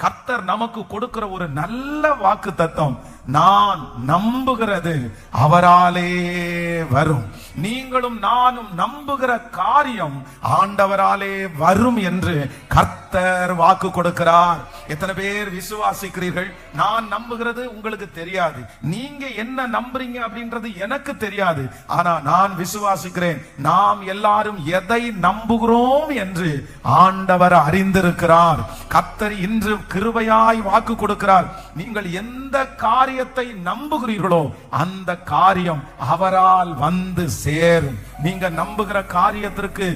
கர்த்தர் நமக்கு கொடுக்கிற ஒரு நல்ல வாக்குத்தத்தம், நான் நம்புகிறது அவராலே வரும். நீங்களும் நானும் நம்புகிற காரியம் ஆண்டவராலே வரும் என்று கர்த்தர் வாக்கு கொடுக்கிறார். எத்தனை பேர் விசுவாசிக்கிறீர்கள்? நான் நம்புகிறது உங்களுக்கு தெரியாது, நீங்க என்ன நம்புறீங்க அப்படின்றது எனக்கு தெரியாது. ஆனா நான் விசுவாசிக்கிறேன். நாம் எல்லாரும் எதை நம்புகிறோம் என்று ஆண்டவர் அறிந்திருக்கிறார். கர்த்தர் இன்று கிருபையாய் வாக்கு கொடுக்கிறார். நீங்கள் எந்த காரியத்தை நம்புகிறீர்களோ அந்த காரியம் அவரால் வந்து சேரும். நீங்க நம்புகிற காரியத்திற்கு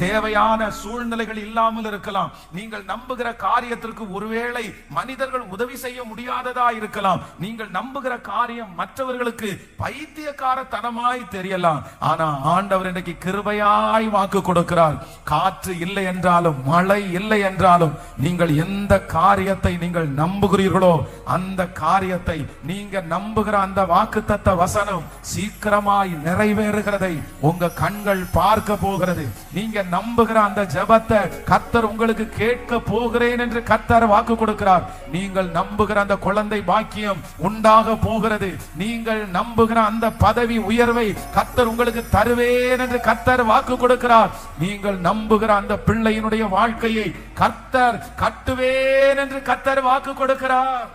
தேவையான சூழ்நிலைகள் இல்லாமல் இருக்கலாம். நீங்கள் நம்புகிற காரியத்திற்கு ஒருவேளை மனிதர்கள் உதவி செய்ய முடியாததா இருக்கலாம். நீங்கள் நம்புகிற காரியம் மற்றவர்களுக்கு பைத்தியக்காரத்தனமாய் தெரியலாம். ஆனா ஆண்டவர் இன்றைக்கு கிருபையாய் வாக்கு கொடுக்கிறார். காற்று இல்லை என்றாலும், மழை இல்லை என்றாலும், நீங்கள் எந்த காரியத்தை நீங்கள் நம்புகிறீர்களோ அந்த காரியத்தை, நீங்க நம்புகிற அந்த வாக்குத்தத்த வசனம் சீக்கிரமாய் நிறைவேறுகிறதை உங்க கண்கள் பார்க்க போகிறது. நீங்க நம்புகிற அந்த ஜெபத்தை கர்த்தர் உங்களுக்கு கேட்க போகிறேன் என்று கர்த்தர் வாக்கு கொடுக்கிறார். நீங்கள் நம்புகிற அந்த குழந்தை பாக்கியம் உண்டாக போகிறது. நீங்கள் நம்புகிற அந்த பதவி உயர்வை கர்த்தர் உங்களுக்கு தருவேன் என்று கர்த்தர் வாக்கு கொடுக்கிறார். நீங்கள் நம்புகிற அந்த பிள்ளையினுடைய வாழ்க்கையை கர்த்தர் கட்டுவேன் என்று கர்த்தர் வாக்கு கொடுக்கிறார்.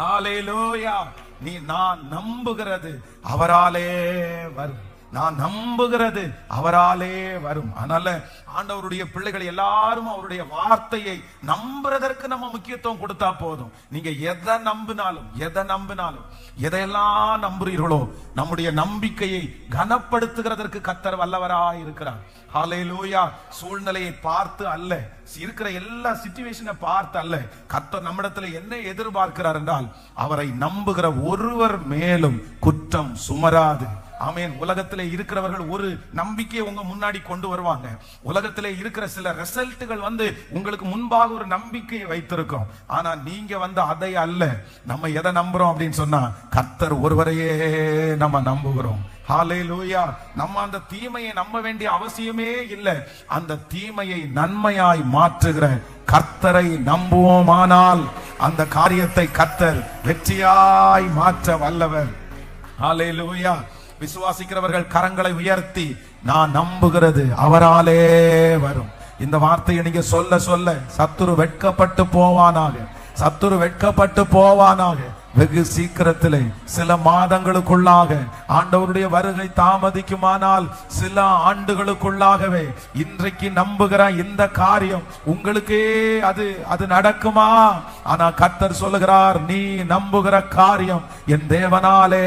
ஹல்லேலூயா. நான் நம்புகிறது அவராலே வரும். நான் நம்புகிறது அவராலே வரும். அதனால ஆண்டவருடைய பிள்ளைகள் எல்லாரும் அவருடைய வார்த்தையை நம்புறதற்கு நம்ம முக்கியத்துவம் கொடுத்தா போதும். நீங்க எதை நம்பினாலும் எதையெல்லாம் நம்புறீர்களோ நம்முடைய நம்பிக்கையை கனப்படுத்துகிறதற்கு கர்த்தர் வல்லவராய் இருக்கிறார். ஹல்லேலூயா. சூழ்நிலையை பார்த்து அல்ல, இருக்கிற எல்லா சிச்சுவேஷனை பார்த்து அல்ல, கர்த்தர் நம்மிடத்துல என்ன எதிர்பார்க்கிறார் என்றால், அவரை நம்புகிற ஒருவர் மேலும் குற்றம் சுமராது. ஆமென். உலகத்திலே இருக்கிறவர்கள் ஒரு நம்பிக்கையை உங்க முன்னாடி கொண்டு வருவாங்க. உலகத்திலே இருக்கிற சில ரிசல்ட்டுகள் உங்களுக்கு முன்பாக ஒரு நம்பிக்கையை வைத்திருக்கும். ஆனா நீங்க அதை அல்ல, நம்ம எதை நம்புறோம் அப்படின்னு சொன்னா கர்த்தர் ஒருவரையே நம்ம நம்புகிறோம். ஹல்லேலூயா. நம்ம அந்த தீமையை நம்ப வேண்டிய அவசியமே இல்லை. அந்த தீமையை நன்மையாய் மாற்றுகிற கர்த்தரை நம்புவோமானால் அந்த காரியத்தை கர்த்தர் வெற்றியாய் மாற்ற வல்லவர். ஹல்லேலூயா. விசுவாசிக்கிறவர்கள் கரங்களை உயர்த்தி, நான் நம்புகிறது அவராலே வரும். இந்த வார்த்தையை நீங்க சொல்ல சொல்ல சத்துரு வெட்கப்பட்டு போவானாக. வெகு சீக்கிரத்திலே, சில மாதங்களுக்குள்ளாக, ஆண்டவருடைய வருகை தாமதிக்குமானால் சில ஆண்டுகளுக்குள்ளாகவே இன்றைக்கு நம்புகிற இந்த காரியம் உங்களுக்கே அது நடக்குமா? ஆனா கர்த்தர் சொல்லுகிறார், நீ நம்புகிற காரியம் என் தேவனாலே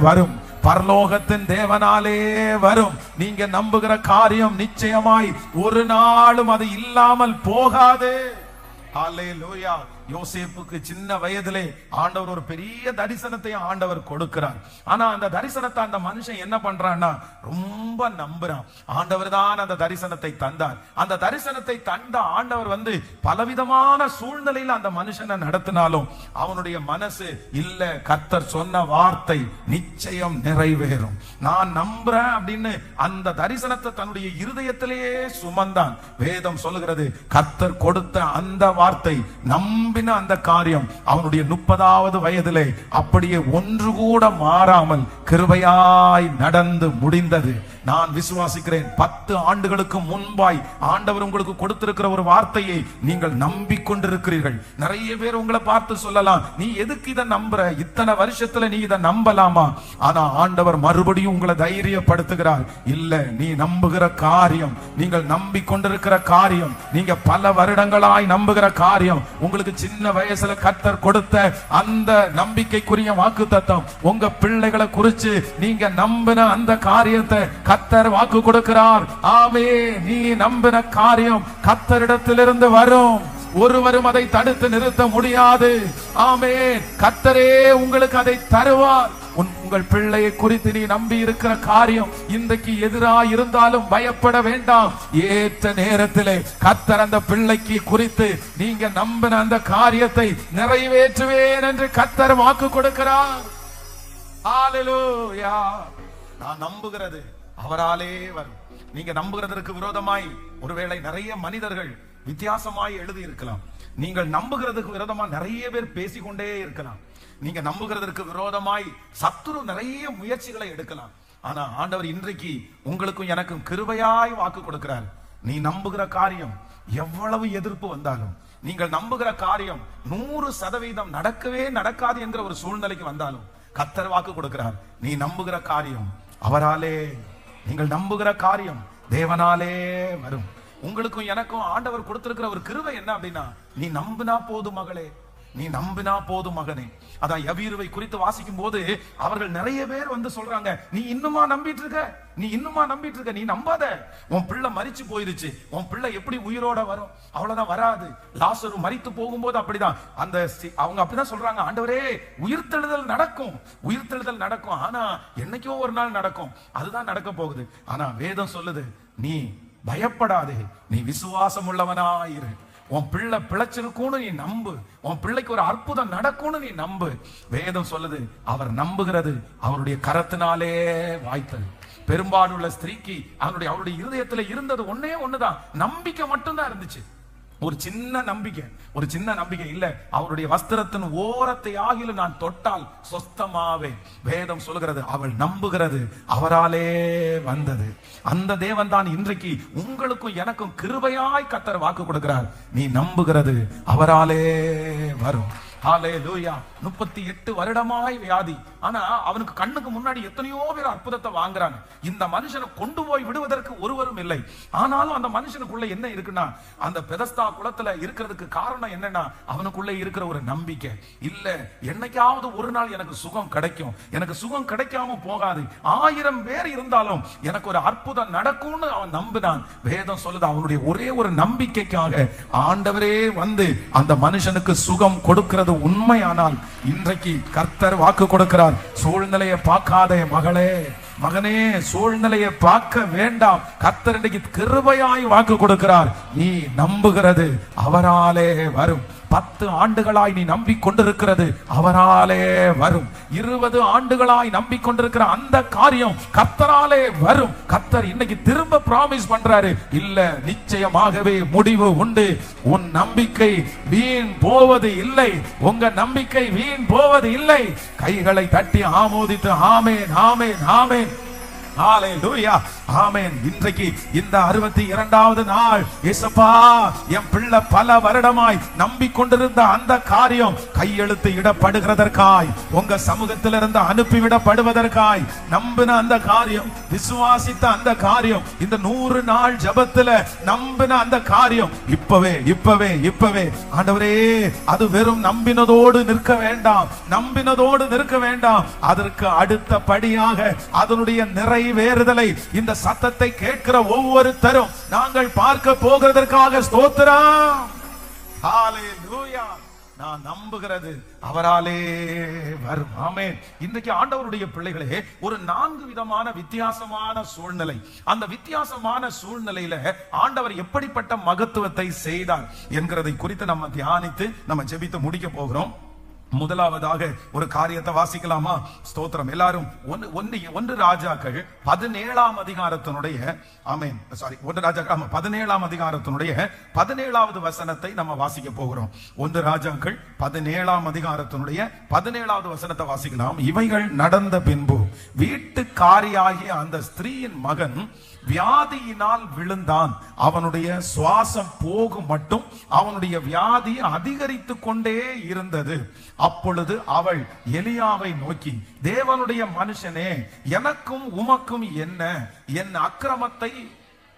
வரும், பரலோகத்தின் தேவனாலே வரும். நீங்க நம்புகிற காரியம் நிச்சயமாய் ஒரு நாளும் அது இல்லாமல் போகாது. ஹல்லேலூயா. யோசேப்புக்கு சின்ன வயதிலே ஆண்டவர் ஒரு பெரிய தரிசனத்தை ஆண்டவர் கொடுக்கிறார். ஆனா அந்த தரிசனத்தை அந்த மனுஷன் என்ன பண்றான்னா ரொம்ப நம்புறான். ஆண்டவர் தான் அந்த தரிசனத்தை தந்தார். அந்த தரிசனத்தை தந்த ஆண்டவர் பலவிதமான சூழ்நிலையில் அந்த மனுஷனை நடத்தினாலும் அவனுடைய மனசு இல்ல, கர்த்தர் சொன்ன வார்த்தை நிச்சயம் நிறைவேறும், நான் நம்புறேன் அப்படின்னு அந்த தரிசனத்தை தன்னுடைய இருதயத்திலேயே சுமந்தான். வேதம் சொல்லுகிறது, கர்த்தர் கொடுத்த அந்த வார்த்தை நம்பின அந்த காரியம் அவனுடைய 30வது வயதிலே அப்படியே ஒன்று கூட மாறாமல் கிருபையாய் நடந்து முடிந்தது. நான் விசுவாசிக்கிறேன், 10 ஆண்டுகளுக்கு முன்பாய் ஆண்டவர் உங்களுக்கு கொடுத்திருக்கிற ஒரு வார்த்தையை நீங்கள் நம்பிக்கொண்டிருக்கிறீர்கள். நிறைய பேர் உங்களை பார்த்து சொல்லலாம், நீ எதுக்கு இதை நம்புற, இத்தனை வருஷத்துல நீ இதை நம்பலாமா? ஆனா ஆண்டவர் மறுபடியும் உங்களை தைரியப்படுத்துகிறார். இல்ல, நீ நம்புகிற காரியம், நீங்கள் நம்பிக்கொண்டிருக்கிற காரியம், நீங்க பல வருடங்களாய் நம்புகிற காரியம், உங்களுக்கு சின்ன வயசுல கர்த்தர் கொடுத்த அந்த நம்பிக்கைக்குரிய வாக்குத்தத்தம், உங்க பிள்ளைகளை குறிச்சு நீங்க நம்பின அந்த காரியத்தை கர்த்தர் வாக்கு கொடுக்கிறார். ஆமென். நீ நம்பின காரியம் கர்த்தரிடத்திலிருந்து வரும், ஒருவரும் அதை தடுத்து நிறுத்த முடியாது. ஆமென். கர்த்தரே உங்களுக்கு அதை தருவார். உங்கள் பிள்ளையை குறித்து நீ நம்பி இருக்கிற காரியம் இன்றைக்கு எதிராக இருந்தாலும் பயப்பட வேண்டாம். ஏற்ற நேரத்திலே கர்த்தர் அந்த பிள்ளைக்கு குறித்து நீங்க நம்பின அந்த காரியத்தை நிறைவேற்றுவேன் என்று கர்த்தர் வாக்கு கொடுக்கிறார். ஹல்லேலூயா. நான் நம்புகிறது அவராலே வரும். நீங்க நம்புகிறதற்கு விரோதமாய் ஒருவேளை நிறைய மனிதர்கள் வித்தியாசமாய் எழுதி இருக்கலாம். நீங்கள் நம்புகிறதுக்கு விரோதமா நிறைய பேர் பேசிக்கொண்டே இருக்கலாம். நீங்க நம்புகிறதற்கு விரோதமாய் சத்துரு நிறைய முயற்சிகளை எடுக்கலாம். ஆனா ஆண்டவர் இன்றைக்கு உங்களுக்கும் எனக்கும் கிருபையாய் வாக்கு கொடுக்கிறார். நீ நம்புகிற காரியம் எவ்வளவு எதிர்ப்பு வந்தாலும், நீங்கள் நம்புகிற காரியம் 100% நடக்கவே நடக்காது என்கிற ஒரு சூழ்நிலைக்கு வந்தாலும் கர்த்தர் வாக்கு கொடுக்கிறார். நீ நம்புகிற காரியம் அவராலே, நீங்கள் நம்புகிற காரியம் தேவனாலே வரும். உங்களுக்கும் எனக்கும் ஆண்டவர் கொடுத்திருக்கிற ஒரு கிருபை என்ன அப்படின்னா, நீ நம்பினா போதும் மகளே, நீ நம்பினா போதும் மகனே. அதான் யவீருவை குறித்து வாசிக்கும் போது அவர்கள் நிறைய பேர் வந்து சொல்றாங்க, நீ இன்னுமா நம்பிட்டு இருக்க, நீ இன்னுமா நம்பிட்டு இருக்க, நீ நம்பாத, உன் பிள்ளை மரிச்சு போயிருச்சு, உன் பிள்ளை எப்படி உயிரோட வரும், அவ்வளவுதான் வராது. லாசரு மரித்து போகும்போது அப்படிதான் அவங்க அப்படிதான் சொல்றாங்க, ஆண்டவரே உயிர்த்தெழுதல் நடக்கும், உயிர்த்தெழுதல் நடக்கும், ஆனா என்னைக்கோ ஒரு நாள் நடக்கும், அதுதான் நடக்க போகுது. ஆனா வேதம் சொல்லுது, நீ பயப்படாதே, நீ விசுவாசம் உள்ளவனாயிரு, உன் பிள்ளை பிழைச்சிருக்கும்னு நீ நம்பு, உன் பிள்ளைக்கு ஒரு அற்புதம் நடக்கும்னு நீ நம்பு. வேதம் சொல்லுது, அவர் நம்புகிறது அவருடைய கரத்தினாலே வாய்த்தது. பெரும்பாலுள்ள ஸ்திரீக்கு அவருடைய இருதயத்துல இருந்தது ஒன்னே ஒண்ணுதான், நம்பிக்கை மட்டும்தான் இருந்துச்சு. ஒரு சின்ன நம்பிக்கை இல்ல, அவருடைய வஸ்திரத்தின் ஓரத்தை ஆகிலும் நான் தொட்டால் சொஸ்தமாவே. வேதம் சொல்கிறது அவள் நம்புகிறது அவராலே வந்தது. அந்த தேவன் தான் இன்றைக்கு உங்களுக்கும் எனக்கும் கிருபையாய் கர்த்தர் வாக்கு கொடுக்கிறார். நீ நம்புகிறது அவராலே வரும். ஹல்லேலூயா. 38 வருடமாய் வியாதி. ஆனா அவனுக்கு கண்ணுக்கு முன்னாடி எத்தனையோ பேர் அற்புதத்தை வாங்குறாங்க. இந்த மனுஷனை கொண்டு போய் விடுவதற்கு ஒருவரும் இல்லை. ஆனாலும் அந்த மனுஷனுக்குள்ள என்ன இருக்குன்னா, அந்த பெதஸ்தா குளத்துல இருக்கிறதுக்கு காரணம் என்னன்னா, அவனுக்குள்ள இருக்கிற ஒரு நம்பிக்கை. இல்ல என்னைக்காவது ஒரு நாள் எனக்கு சுகம் கிடைக்கும், எனக்கு சுகம் கிடைக்காம போகாது, 1000 பேர் இருந்தாலும் எனக்கு ஒரு அற்புதம் நடக்கும்னு அவன் நம்பினான். வேதம் சொல்லுது, அவனுடைய ஒரே ஒரு நம்பிக்கைக்காக ஆண்டவரே வந்து அந்த மனுஷனுக்கு சுகம் கொடுக்கிறது உண்மையானால் இன்றைக்கு கர்த்தர் வாக்கு கொடுக்கிறார். சூழ்நிலையை பார்க்காதே மகளே, மகனே, சூழ்நிலையை பார்க்க வேண்டாம். கர்த்தர் இன்றைக்கு கிருபையாய் வாக்கு கொடுக்கிறார். நீ நம்புகிறது அவராலே வரும். 10 ஆண்டுகளாய் நீ நம்பிக்கொண்டிருக்கிறது அவராலே வரும். 20 ஆண்டுகளாய் நம்பிக்கொண்டிருக்கிற அந்த காரியம் கர்த்தராலே வரும். கர்த்தர் இன்னைக்கு திரும்ப பிராமிஸ் பண்றாரு, இல்ல நிச்சயமாகவே முடிவு உண்டு. உன் நம்பிக்கை வீண் போவது இல்லை, உங்க நம்பிக்கை வீண் போவது இல்லை. கைகளை தட்டி ஆமோதித்து ஆமென் ஆமென் ஆமென் ஹல்லேலூயா ஆமென். இன்றைக்கு இந்த 62வது நாள், இயேசுப்பா என் பிள்ளை பல வருடமாய் நம்பிக்கொண்டிருந்த அந்த காரியம் கையெழுத்து இடப்படுகிறதற்காய், உங்க சமூகத்திலிருந்து அனுப்பிவிடப்படுவதற்காய் நம்பின அந்த காரியம், விசுவாசித்த அந்த காரியம், இந்த 100 நாள் ஜெபத்துல நம்பின அந்த காரியம் இப்பவே இப்பவே இப்பவே ஆண்டவரே, அது வெறும் நம்பினதோடு நிற்க வேண்டாம், நம்பினதோடு நிற்க வேண்டாம். அதற்கு அடுத்த படியாக அதனுடைய நிறைவேறுதலை இந்த சத்தத்தை கேட்கிற ஒவ்வொருத்தரும் நாங்கள் பார்க்க போகிறதற்காக ஸ்தோத்திரம். ஹல்லேலூயா. நான் நம்புகிறது அவராலே வரும். ஆமென். இன்றைக்கு ஆண்டவருடைய பிள்ளைகளே, ஒரு 4 விதமான வித்தியாசமான சூழ்நிலை, அந்த வித்தியாசமான சூழ்நிலையில ஆண்டவர் எப்படிப்பட்ட மகத்துவத்தை செய்தார் என்கிறதை குறித்து நம்ம தியானித்து நம்ம ஜெபித்து முடிக்க போகிறோம். முதலாவதாக ஒரு காரியத்தை வாசிக்கலாமா? ஸ்தோத்திரம். எல்லாரும் 1 ராஜாக்கள் 17ஆம் அதிகாரத்தினுடைய 1 ராஜாக்கள் 17ஆம் அதிகாரத்தினுடைய 17வது வசனத்தை நம்ம வாசிக்க போகிறோம். 1 ராஜாக்கள் 17ஆம் அதிகாரத்தினுடைய 17வது வசனத்தை வாசிக்கலாம். இவைகள் நடந்த பின்பு வீட்டுக்காரியாகிய அந்த ஸ்திரீயின் மகன் வியாதியினால் விழுந்தான். அவனுடைய சுவாசம் போகும் மட்டும் அவனுடைய வியாதி அதிகரித்து கொண்டே இருந்தது. அப்பொழுது அவள் எலியாவை நோக்கி, தேவனுடைய மனுஷனே, எனக்கும் உமக்கும் என்ன? என் அக்கிரமத்தை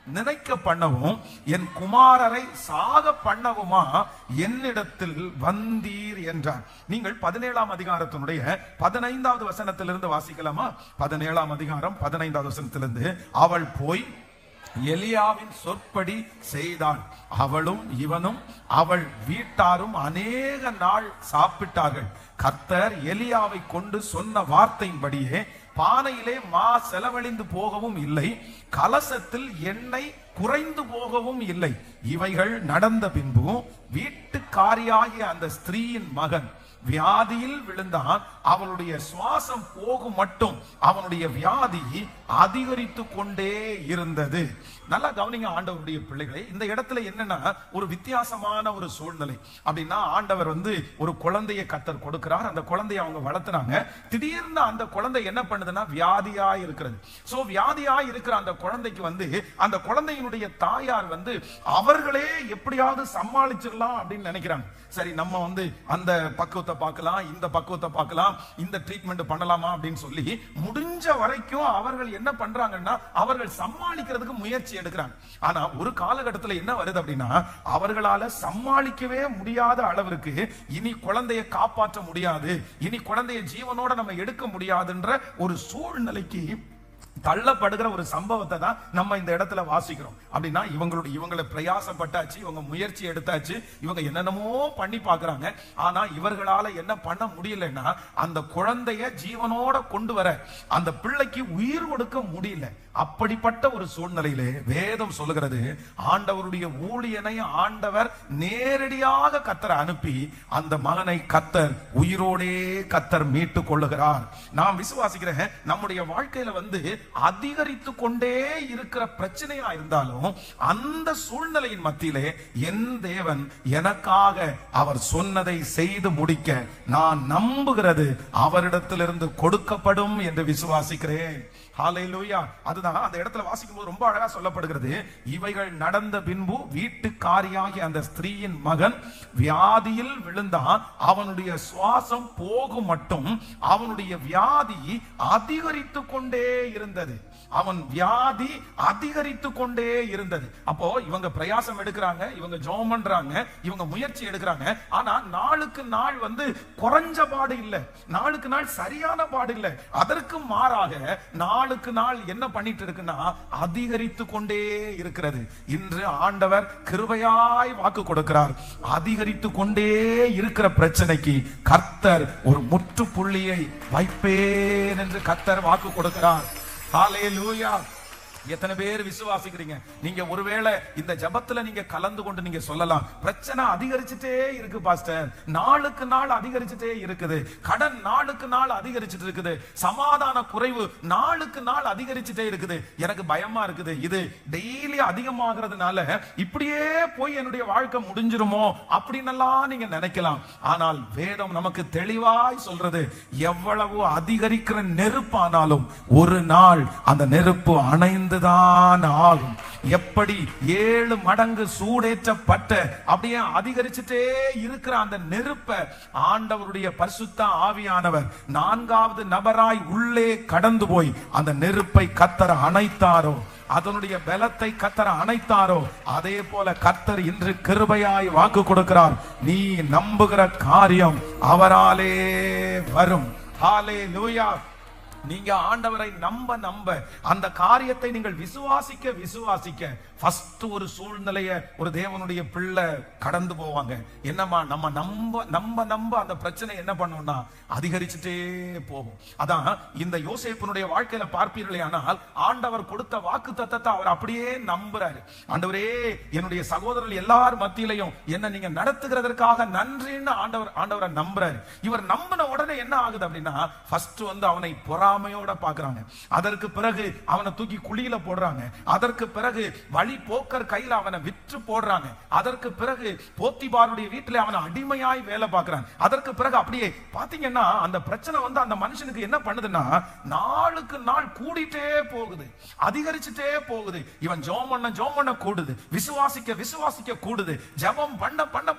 நினைக்க பண்ணவும் என் குமாரரை சாக பண்ணவுமா என்னிடத்தில் வந்தீர் என்றார். நீங்கள் 17ஆம் அதிகாரத்தினுடைய 15வது வசனத்திலிருந்து வாசிக்கலாமா? 17ஆம் அதிகாரம் 15வது வசனத்திலிருந்து, அவள் போய் எலியாவின் சொற்படி செய்தாள். அவளும் இவனும் அவள் வீட்டாரும் அநேக நாள் சாப்பிட்டார்கள். கர்த்தர் எலியாவை கொண்டு சொன்ன வார்த்தையின்படியே பானையிலே மா செலவழிந்து போகவும் இல்லை, கலசத்தில் எண்ணெய் குறைந்து போகவும் இல்லை. இவைகள் நடந்த பின்பு வீட்டுக்காரியாகிய அந்த ஸ்திரீயின் மகன் வியாதியில் விழுந்தான். அவனுடைய சுவாசம் போகும் மட்டும் அவனுடைய வியாதி அதிகரித்து கொண்டே இருந்தது. நல்லா கவனிங்க ஆண்டவருடைய பிள்ளைகளை. இந்த இடத்துல என்னன்னா ஒரு வித்தியாசமான ஒரு சூழ்நிலை. அப்படின்னா ஆண்டவர் ஒரு குழந்தையை கர்த்தர் கொடுக்கிறார். அந்த குழந்தையை அவங்க வளர்த்துறாங்க. திடீர்னு அந்த குழந்தை என்ன பண்ணுதுன்னா வியாதியா இருக்கிறது. சோ வியாதியா இருக்கிற அந்த குழந்தைக்கு அந்த குழந்தையினுடைய தாயார் அவர்களே எப்படியாவது சமாளிச்சிடலாம் அப்படின்னு நினைக்கிறாங்க. சரி, நம்ம அந்த பக்குவத்தை பார்க்கலாம், இந்த பக்குவத்தை பார்க்கலாம், இந்த ட்ரீட்மெண்ட் பண்ணலாமா அப்படின்னு சொல்லி முடிஞ்ச வரைக்கும் அவர்கள் என்ன பண்றாங்கன்னா அவர்கள் சமாளிக்கிறதுக்கு முயற்சி எடுக்கிறாங்க. ஆனா ஒரு காலகட்டத்தில் என்ன வருது அப்படின்னா அவர்களால சமாளிக்கவே முடியாத அளவிற்கு இனி குழந்தையை காப்பாற்ற முடியாது, இனி குழந்தைய ஜீவனோட நம்ம எடுக்க முடியாதுன்ற ஒரு சூழ்நிலைக்கு தள்ளப்படுகிற ஒரு சம்பவத்தை தான் நம்ம இந்த இடத்துல வாசிக்கிறோம். அப்படின்னா இவங்களை பிரயாசப்பட்டாச்சு, இவங்க முயற்சி எடுத்தாச்சு, இவங்க என்னென்னமோ பண்ணி பாக்குறாங்க. ஆனா இவர்களால என்ன பண்ண முடியலன்னா அந்த குழந்தைய ஜீவனோட கொண்டு வர, அந்த பிள்ளைக்கு உயிர் கொடுக்க முடியல. அப்படிப்பட்ட ஒரு சூழ்நிலையிலே வேதம் சொல்லுகிறது ஆண்டவருடைய ஊழியனை ஆண்டவர் நேரடியாக கர்த்தர் அனுப்பி அந்த மகனை கர்த்தர் உயிரோடே கர்த்தர் மீட்டு கொள்ளுகிறார். நான் விசுவாசிக்கிறேன் நம்முடைய வாழ்க்கையில அதிகரித்து கொண்டே இருக்கிற பிரச்சனையா இருந்தாலும் அந்த சூழ்நிலையின் மத்தியிலே என் தேவன் எனக்காக அவர் சொன்னதை செய்து முடிக்க நான் நம்புகிறது அவரிடத்திலிருந்து கொடுக்கப்படும் என்று விசுவாசிக்கிறேன். ஹல்லேலூயா. அதுதான் அந்த இடத்துல வாசிக்கும் போது ரொம்ப அழகா சொல்லப்படுகிறது. இவைகள் நடந்த பின்பு வீட்டுக்காரியாகிய அந்த ஸ்திரீயின் மகன் வியாதியில் விழுந்தான். அவனுடைய சுவாசம் போகும் மட்டும் அவனுடைய வியாதி அதிகரித்து கொண்டே இருந்தது. அவன் வியாதி அதிகரித்து கொண்டே இருந்தது. அப்போ இவங்க பிரயாசம் எடுக்கிறாங்க, இவங்க ஜெபம் பண்றாங்க, இவங்க முயற்சி எடுக்கிறாங்க. ஆனா நாளுக்கு நாள் குறைஞ்ச பாடு இல்லை, நாளுக்கு நாள் சரியான பாடு இல்லை. அதற்கு மாறாக நாளுக்கு நாள் என்ன பண்ணிட்டு இருக்குன்னா அதிகரித்து கொண்டே இருக்கிறது. இன்று ஆண்டவர் கிருபையாய் வாக்கு கொடுக்கிறார். அதிகரித்து கொண்டே இருக்கிற பிரச்சனைக்கு கர்த்தர் ஒரு முற்றுப்புள்ளியை வைப்பேன் என்று கர்த்தர் வாக்கு கொடுக்கிறார். ஹல்லேலூயா. எத்தனை பேர் விசுவாசிக்கிறீங்க? நீங்க ஒருவேளை இந்த ஜபத்துல நீங்க கலந்து கொண்டு நீங்க சொல்லலாம், பிரச்சனை அதிகரிச்சுட்டே இருக்கு பாஸ்டர், நாளுக்கு நாள் அதிகரிச்சுட்டே இருக்குது, கடன் நாளுக்கு நாள் அதிகரிச்சுட்டு இருக்குது, சமாதான குறைவு நாளுக்கு நாள் அதிகரிச்சுட்டே இருக்குது, எனக்கு பயமா இருக்குது, இது டெய்லி அதிகமாகிறதுனால இப்படியே போய் என்னுடைய வாழ்க்கை முடிஞ்சிருமோ அப்படின்னு எல்லாம் நீங்க நினைக்கலாம். ஆனால் வேதம் நமக்கு தெளிவாய் சொல்றது, எவ்வளவு அதிகரிக்கிற நெருப்பானாலும் ஒரு நாள் அந்த நெருப்பு அணைந்து தான் ஆகும். எப்படி 7 மடங்கு சூடேற்றப்பட்ட அப்படியே அதிகரிச்சுட்டே இருக்கிற அந்த நெருப்பை ஆண்டவருடைய பரிசுத்த ஆவியானவர் 4வது நபராய் உள்ளே கடந்து போய் அந்த நெருப்பை கர்த்தர் அணைத்தாரோ, அதனுடைய பலத்தை கர்த்தர் அணைத்தாரோ, அதே போல கர்த்தர் இன்று கிருபையாய் வாக்கு கொடுக்கிறார். நீ நம்புகிற காரியம் அவராலே வரும். ஹல்லேலூயா. நீங்க ஆண்டவரை நம்ப நம்ப அந்த காரியத்தை நீங்கள் விசுவாசிக்க ஃபர்ஸ்ட் ஒரு சூழ்நிலைய ஒரு தேவனுடைய பிள்ளை கடந்து போவாங்க. என்னமா நம்ம நம்ப அந்த பிரச்சனை என்ன பண்ணும்னா அதிகரிச்சுட்டே போகும். அதான் இந்த யோசேப்பினுடைய வாழ்க்கையில பார்ப்பீர்களே, ஆனால் ஆண்டவர் கொடுத்த வாக்கு தத்தத்தை அவர் அப்படியே நம்புறாரு. ஆண்டவரே, என்னுடைய சகோதரர்கள் எல்லார் மத்தியிலையும் என்ன நீங்க நடத்துகிறதற்காக நன்றின்னு ஆண்டவரை நம்புறாரு. இவர் நம்பின உடனே என்ன ஆகுது அப்படின்னா ஃபர்ஸ்ட் அவனை பொறாமையோட பாக்குறாங்க. அதற்கு பிறகு அவனை தூக்கி குழியில போடுறாங்க. அதற்கு பிறகு வழி போக்கர் கையில அவனை விற்று போடுறாங்க. அதற்கு பிறகு போத்திபாருடைய வீட்டில் அவனை அடிமையாய் வேலை பார்க்கிறாங்க. அதற்கு பிறகு அப்படியே பாத்தீங்கன்னா அந்த பிரச்சனை அந்த மனுஷனுக்கு என்ன பண்ணுதுன்னா நாளுக்கு நாள் கூடிட்டே போகுது, அதிகரிச்சுட்டே போகுது. இவன் ஜெபம் பண்ண கூடுது, விசுவாசிக்க கூடுது, ஜெபம்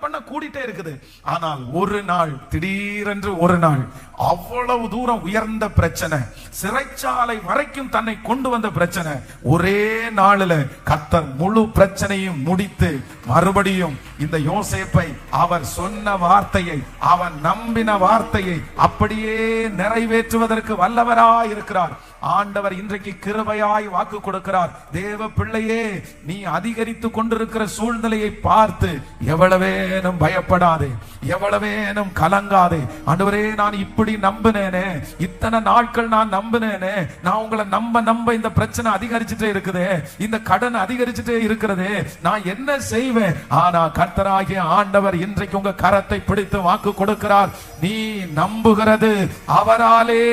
பண்ண கூடிட்டே இருக்குது. ஆனால் ஒரு நாள் திடீரென்று ஒரு நாள் அவ்வளவு தூரம் உயர்ந்த பிரச்சனை, சிறைச்சாலை வரைக்கும் தன்னை கொண்டு வந்த பிரச்சனை, ஒரே நாளில் கர்த்தர் முழு பிரச்சனையும் முடித்து மறுபடியும் இந்த யோசேப்பை அவர் சொன்ன வார்த்தையை, அவன் நம்பின வார்த்தையை அப்படியே நிறைவேற்றுவதற்கு வல்லவராய் இருக்கிறார். ஆண்டவர் இன்றைக்கு கிருபையாய் வாக்கு கொடுக்கிறார். தேவ பிள்ளையே, நீ அதிகரித்து கொண்டிருக்கிற சூழ்நிலையை பார்த்து எவ்வளவேனும் பயப்படாதே, எவ்வளவேனும் கலங்காதே. ஆண்டவரே, நான் இப்படி இப்படி நம்பினேனே, இத்தனை நாட்கள் நான் நம்பினேனே, நான் உங்களை நம்ப இந்த பிரச்சனை அதிகரிச்சுட்டே இருக்குது, இந்த கடன் அதிகரிச்சுட்டே இருக்கிறது, நான் என்ன செய்வேன்? ஆனா கர்த்தராகிய ஆண்டவர் இன்றைக்கு உங்க கரத்தை பிடித்து வாக்கு கொடுக்கிறார். நீ நம்புகிறது அவராலே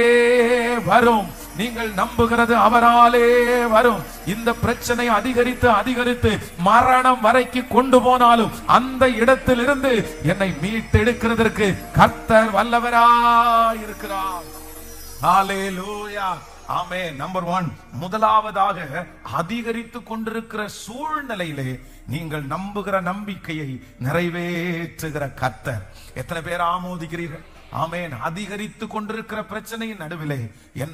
வரும். நீங்கள் நம்புகிறது அவராலே வரும். இந்த பிரச்சனை அதிகரித்து அதிகரித்து மரணம் வரைக்கு கொண்டு போனாலும் அந்த இடத்தில் இருந்து என்னை மீட்டெடுக்கிறதற்கு கர்த்தர் வல்லவராய் இருக்கிறார். ஹல்லேலூயா, ஆமென். நம்பர் 1, முதலாவதாக அதிகரித்து கொண்டிருக்கிற சூழ்நிலையிலே நீங்கள் நம்புகிற நம்பிக்கையை நிறைவேற்றுகிற கர்த்தர். எத்தனை பேர் ஆமோதிக்கிறீர்கள்? ஆமென். அதிகரித்து கொண்டிருக்கிற பிரச்சனையின் நடுவிலே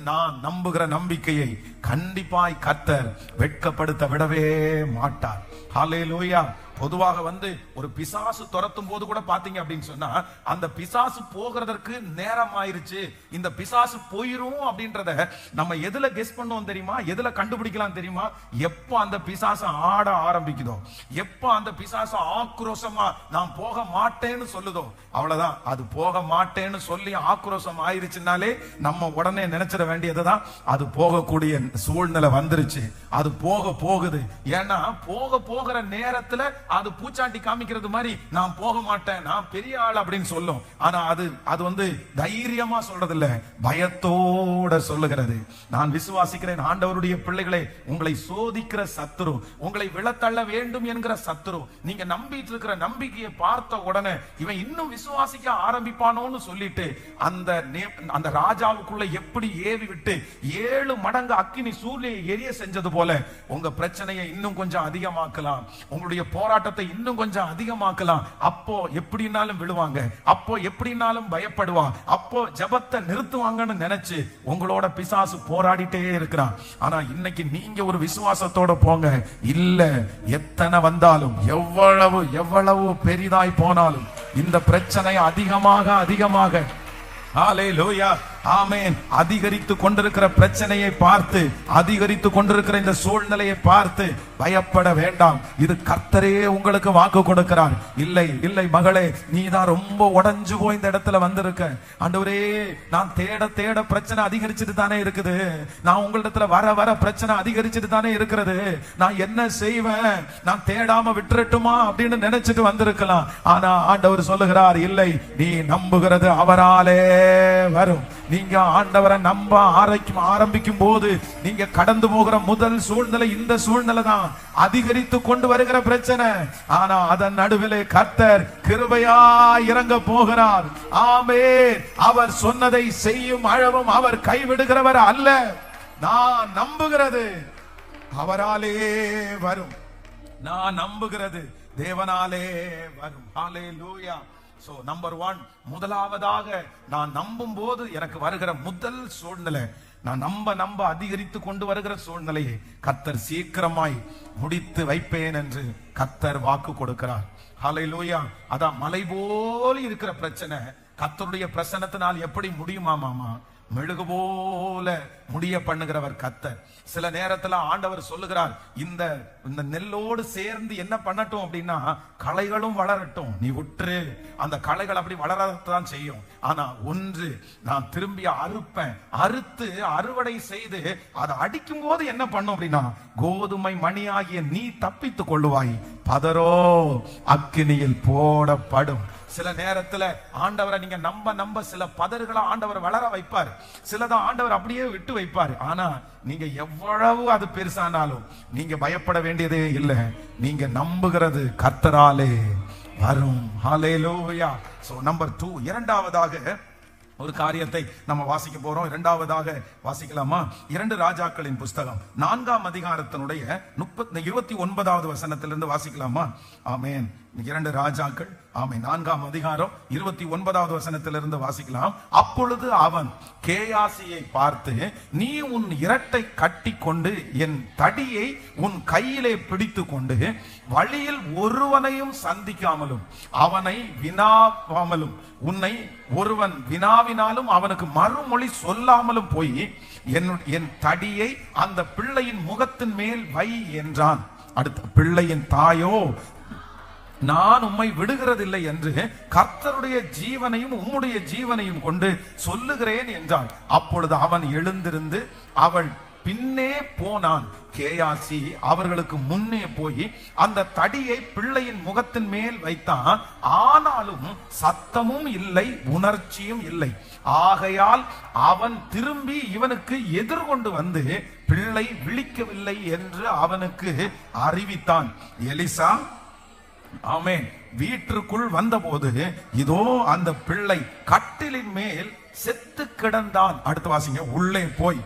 நான் நம்புகிற நம்பிக்கையை கண்டிப்பாய் கர்த்தர் வெட்கப்படுத்த விடவே மாட்டார். ஹல்லேலூயா. பொதுவாக ஒரு பிசாசு துரத்தும் போது கூட பாத்தீங்க அப்படின்னு சொன்னா, அந்த பிசாசு போகிறதற்கு நேரம் ஆயிருச்சு, இந்த பிசாசு போயிரும் அப்படின்றத நம்ம எதுல கெஸ் பண்ணுவோம் தெரியுமா? எதுல கண்டுபிடிக்கலாம் தெரியுமா? எப்போ அந்த பிசாசு ஆட ஆரம்பிக்குதோ, எப்போ அந்த பிசாசு ஆக்ரோஷமா நான் போக மாட்டேன்னு சொல்லுதோ, அவ்வளவுதான். அது போக மாட்டேன்னு சொல்லி ஆக்ரோஷம் ஆயிருச்சுனாலே நம்ம உடனே நினைச்சிட வேண்டியதுதான், அது போகக்கூடிய சூழ்நிலை வந்துருச்சு, அது போகுது. ஏன்னா போகிற நேரத்துல அது பூச்சாண்டி காமிக்கிறது மாதிரி நான் போக மாட்டேன், நான் பெரிய ஆள் அப்படின்னு சொல்லும். ஆனா அது தைரியமா சொல்றது இல்ல, பயத்தோட சொல்லுகிறது. நான் விசுவாசிக்கிறேன் ஆண்டவருடைய பிள்ளைகளை, உங்களை சோதிக்கிற சத்துரு, உங்களை விழத்தள்ள வேண்டும் என்கிற சத்துரு, நீங்க நம்பிட்டு இருக்கிற நம்பிக்கையை பார்த்த உடனே இவன் இன்னும் விசுவாசிக்க ஆரம்பிப்பானோன்னு சொல்லிட்டு அந்த ராஜாவுக்குள்ள எப்படி ஏவி விட்டு 7 மடங்கு அக்கினி சூரியனை எரிய செஞ்சது போல உங்க பிரச்சனையை இன்னும் கொஞ்சம் அதிகமாக்கலாம், உங்களுடைய போராட்டத்தை இன்னும் கொஞ்சம் அதிகமாக்கலாம். அப்போ எப்படினாலும் விழுவாங்க, அப்போ எப்படினாலும் பயப்படுவா, அப்போ ஜெபத்தை நிறுத்துவாங்கன்னு நினைச்சு உங்களோட பிசாசு போராடிட்டே இருக்கிறான். ஆனா இன்னைக்கு நீங்க ஒரு விசுவாசத்தோட போங்க. இல்ல, எத்தனை வந்தாலும், எவ்வளவு பெரிதாய் போனாலும், இந்த பிரச்சனை அதிகமாக ஹல்லேலூயா, ஆமென், அதிகரித்து கொண்டிருக்கிற பிரச்சனையை பார்த்து, அதிகரித்து கொண்டிருக்கிற இந்த சூழ்நிலையை பார்த்து பயப்பட வேண்டாம். இது கர்த்தரே உங்களுக்கு வாக்கு கொடுக்கிறார். இல்லை மகளே, நீ தான் ரொம்ப உடைஞ்சு போய் இந்த இடத்துல வந்திருக்க. ஆண்டவரே, நான் தேட பிரச்சனை அதிகரிச்சுட்டு தானே இருக்குது, நான் உங்களிடத்துல வர பிரச்சனை அதிகரிச்சுட்டு தானே இருக்கிறது, நான் என்ன செய்வேன், நான் தேடாம விட்டுறட்டுமா அப்படின்னு நினைச்சிட்டு வந்திருக்கலாம். ஆனா ஆண்டவர் சொல்லுகிறார், இல்லை, நீ நம்புகிறது அவராலே வரும். நீங்க ஆண்டவரை நம்ப ஆரம்பிக்கும் போது நீங்க கடந்து போகிற முதல் சூழ்நிலை இந்த சூழ்நிலை தான், அதிகரித்து கொண்டு வருகிற பிரச்சனை. ஆனா அதன் நடுவிலே கர்த்தர் கிருபையா இறங்க போகிறார். ஆமென். அவர் சொன்னதை செய்யும் அளவும் அவர் கைவிடுகிறவர் அல்ல. நான் நம்புகிறது அவராலே வரும், நான் நம்புகிறது தேவனாலே வரும். ஹல்லேலூயா. So number 1, முதலாவதாக நான் நம்பும் போது எனக்கு வருகிற முதல் சூழ்நிலை, நான் நம்ப அதிகரித்து கொண்டு வருகிற சூழ்நிலையை கர்த்தர் சீக்கிரமாய் முடித்து வைப்பேன் என்று கர்த்தர் வாக்கு கொடுக்கிறார். ஹல்லேலூயா. அதான் மலை போல இருக்கிற பிரச்சனை கர்த்தருடைய பிரசன்னத்தினால் எப்படி முடியுமா மாமா? மெழுகு போல முடிய பண்ணுகிறவர் கர்த்தர். சில நேரத்துல ஆண்டவர் சொல்லுகிறார், இந்த நெல்லோடு சேர்ந்து என்ன பண்ணட்டும் அப்படின்னா, களைகளும் வளரட்டும், நீ விட்டுரு, அந்த களைகள் அப்படி வளரத்தான் செய்யும். ஆனா ஒன்று, நான் திரும்பி அறுப்பேன், அறுத்து அறுவடை செய்து அதை அடிக்கும் போது என்ன பண்ணும் அப்படின்னா, கோதுமை மணியாகிய நீ தப்பித்துக் கொள்ளுவாய், பதரோ அக்கினியில் போடப்படும். சில நேரத்துல ஆண்டவரை நீங்க நம்ப சில பதறுகளை ஆண்டவர் வளர வைப்பார், சிலதான் ஆண்டவர் அப்படியே விட்டு வைப்பார். ஆனா நீங்க எவ்வளவு அது பெருசானாலும் நீங்க பயப்பட வேண்டியதே இல்லை. நீங்க நம்புகிறது கர்த்தராலே வரும். ஹல்லேலூயா. சோ நம்பர் 2, இரண்டாவதாக ஒரு காரியத்தை நம்ம வாசிக்க போறோம். இரண்டாவதாக வாசிக்கலாமா? 2 ராஜாக்களின் புஸ்தகம் 4ஆம் அதிகாரத்தினுடைய 29வது வசனத்திலிருந்து வாசிக்கலாமா? ஆமென். 2 ராஜாக்கள், ஆமென், 4ஆம் அதிகாரம் 29வது வசனத்திலிருந்து வாசிக்கலாம். அப்பொழுது அவன் கேயாசியை பார்த்து, நீ உன் இரட்டை கட்டி கொண்டு என் தடியை உன் கையிலே பிடித்து கொண்டு வழியில் ஒருவனையும் சந்திக்காமலும் அவனை வினாவாமலும், உன்னை ஒருவன் வினாவினாலும் அவனுக்கு மறுமொழி சொல்லாமலும் போய் என் தடியை அந்த பிள்ளையின் முகத்தின் மேல் வை என்றான். அடுத்த பிள்ளையின் தாயோ நான் உம்மை விடுகிறதில்லை என்று கர்த்தருடைய ஜீவனையும் உம்முடைய ஜீவனையும் கொண்டு சொல்லுகிறேன் என்றான். அப்பொழுது அவன் எழுந்திருந்து அவள் பின்னே போனான். கேயாசி அவர்களுக்கு முன்னே போய் அந்த தடியை பிள்ளையின் முகத்தின் மேல் வைத்தான். ஆனாலும் சத்தமும் இல்லை, உணர்ச்சியும் இல்லை. ஆகையால் அவன் திரும்பி இவனுக்கு எதிர்கொண்டு வந்து பிள்ளை விழிக்கவில்லை என்று அவனுக்கு அறிவித்தான். எலிசா ஆமென் வீட்டிற்குள் வந்தபோது இதோ அந்த பிள்ளை கட்டிலின் மேல் செத்து கிடந்தான். அடுத்து வாசிங்க. உள்ளே போய்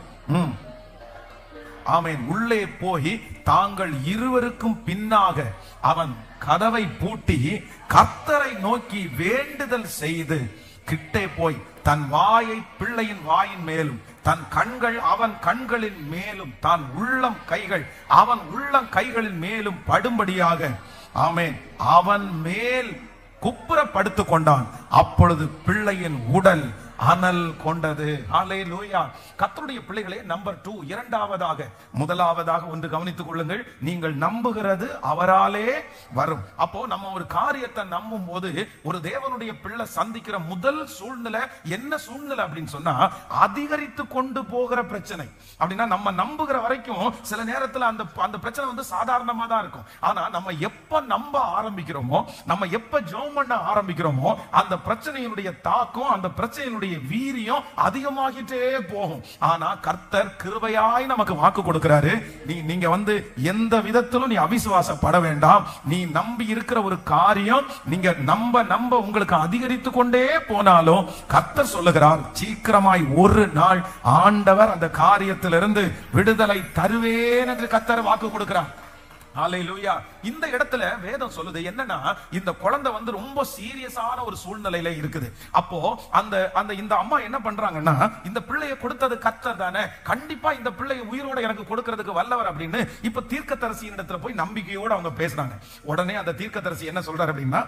ஆமென் உள்ளே போய் தாங்கள் இருவருக்கும் பின்னாக அவன் கதவை பூட்டி கர்த்தரை நோக்கி வேண்டுதல் செய்து கிட்டே போய் தன் வாயை பிள்ளையின் வாயின் மேலும் தன் கண்கள் அவன் கண்களின் மேலும் தான் உள்ளம் கைகள் அவன் உள்ளம் கைகளின் மேலும் படும்படியாக ஆமென் அவன் மேல் குப்புற படுத்துக் கொண்டான். அப்பொழுது பிள்ளையின் உடல் அனல் கொண்டது. ஹல்லேலூயா. கர்த்தருடைய பிள்ளைகளே, நம்பர் 2, இரண்டாவதாக, முதலாவதாக ஒன்று கவனித்துக் கொள்ளுங்கள். நீங்கள் நம்புகிறது அவராலே வரும். அப்போ நம்ம ஒரு காரியத்தை நம்பும் போது ஒரு தேவனுடைய பிள்ளை சந்திக்கிற முதல் சூழ்நிலை என்ன சூழ்நிலை அப்படின்னு சொன்னா, அதிகரித்து கொண்டு போகிற பிரச்சனை. அப்படின்னா நம்ம நம்புகிற வரைக்கும் சில நேரத்தில் அந்த பிரச்சனை வந்து சாதாரணமா தான் இருக்கும். ஆனா நம்ம எப்ப நம்ப ஆரம்பிக்கிறோமோ, நம்ம எப்ப ஜெபம் பண்ண ஆரம்பிக்கிறோமோ, அந்த பிரச்சனையினுடைய தாக்கம், அந்த பிரச்சனையினுடைய வீரியம் அதிகமாகிட்டே போகும். ஆனா கர்த்தர் கிருபையாய் நமக்கு வாக்கு கொடுக்கிறாரு. நீங்க வந்து எந்த விதத்திலும் நீ அவிசுவாசப்பட வேண்டாம். நீ நம்பி இருக்கிற ஒரு காரியம் நீங்க நம்ப உங்களுக்கு அதிகரித்து கொண்டே போனாலும் கர்த்தர் சொல்லுகிறார், சீக்கிரமாய் ஒரு நாள் ஆண்டவர் அந்த காரியத்திலிருந்து விடுதலை தருவேன் என்று கர்த்தர் வாக்கு கொடுக்கிறார். ஹல்லேலூயா. இந்த இடத்துல வேதம் சொல்லுது என்னன்னா, இந்த குழந்தை வந்து ரொம்ப சீரியஸான ஒரு சூழ்நிலையில இருக்குது. அப்போ அந்த இந்த அம்மா என்ன பண்றாங்கன்னா, இந்த பிள்ளையை கொடுத்தது கர்த்தர் தானே, கண்டிப்பா இந்த பிள்ளையை உயிரோட எனக்கு கொடுக்கிறதுக்கு வல்லவர் அப்படின்னு இப்ப தீர்க்கதரிசியின் இடத்துல போய் நம்பிக்கையோட அவங்க பேசுறாங்க. உடனே அந்த தீர்க்கதரிசி என்ன சொல்றாரு அப்படின்னா,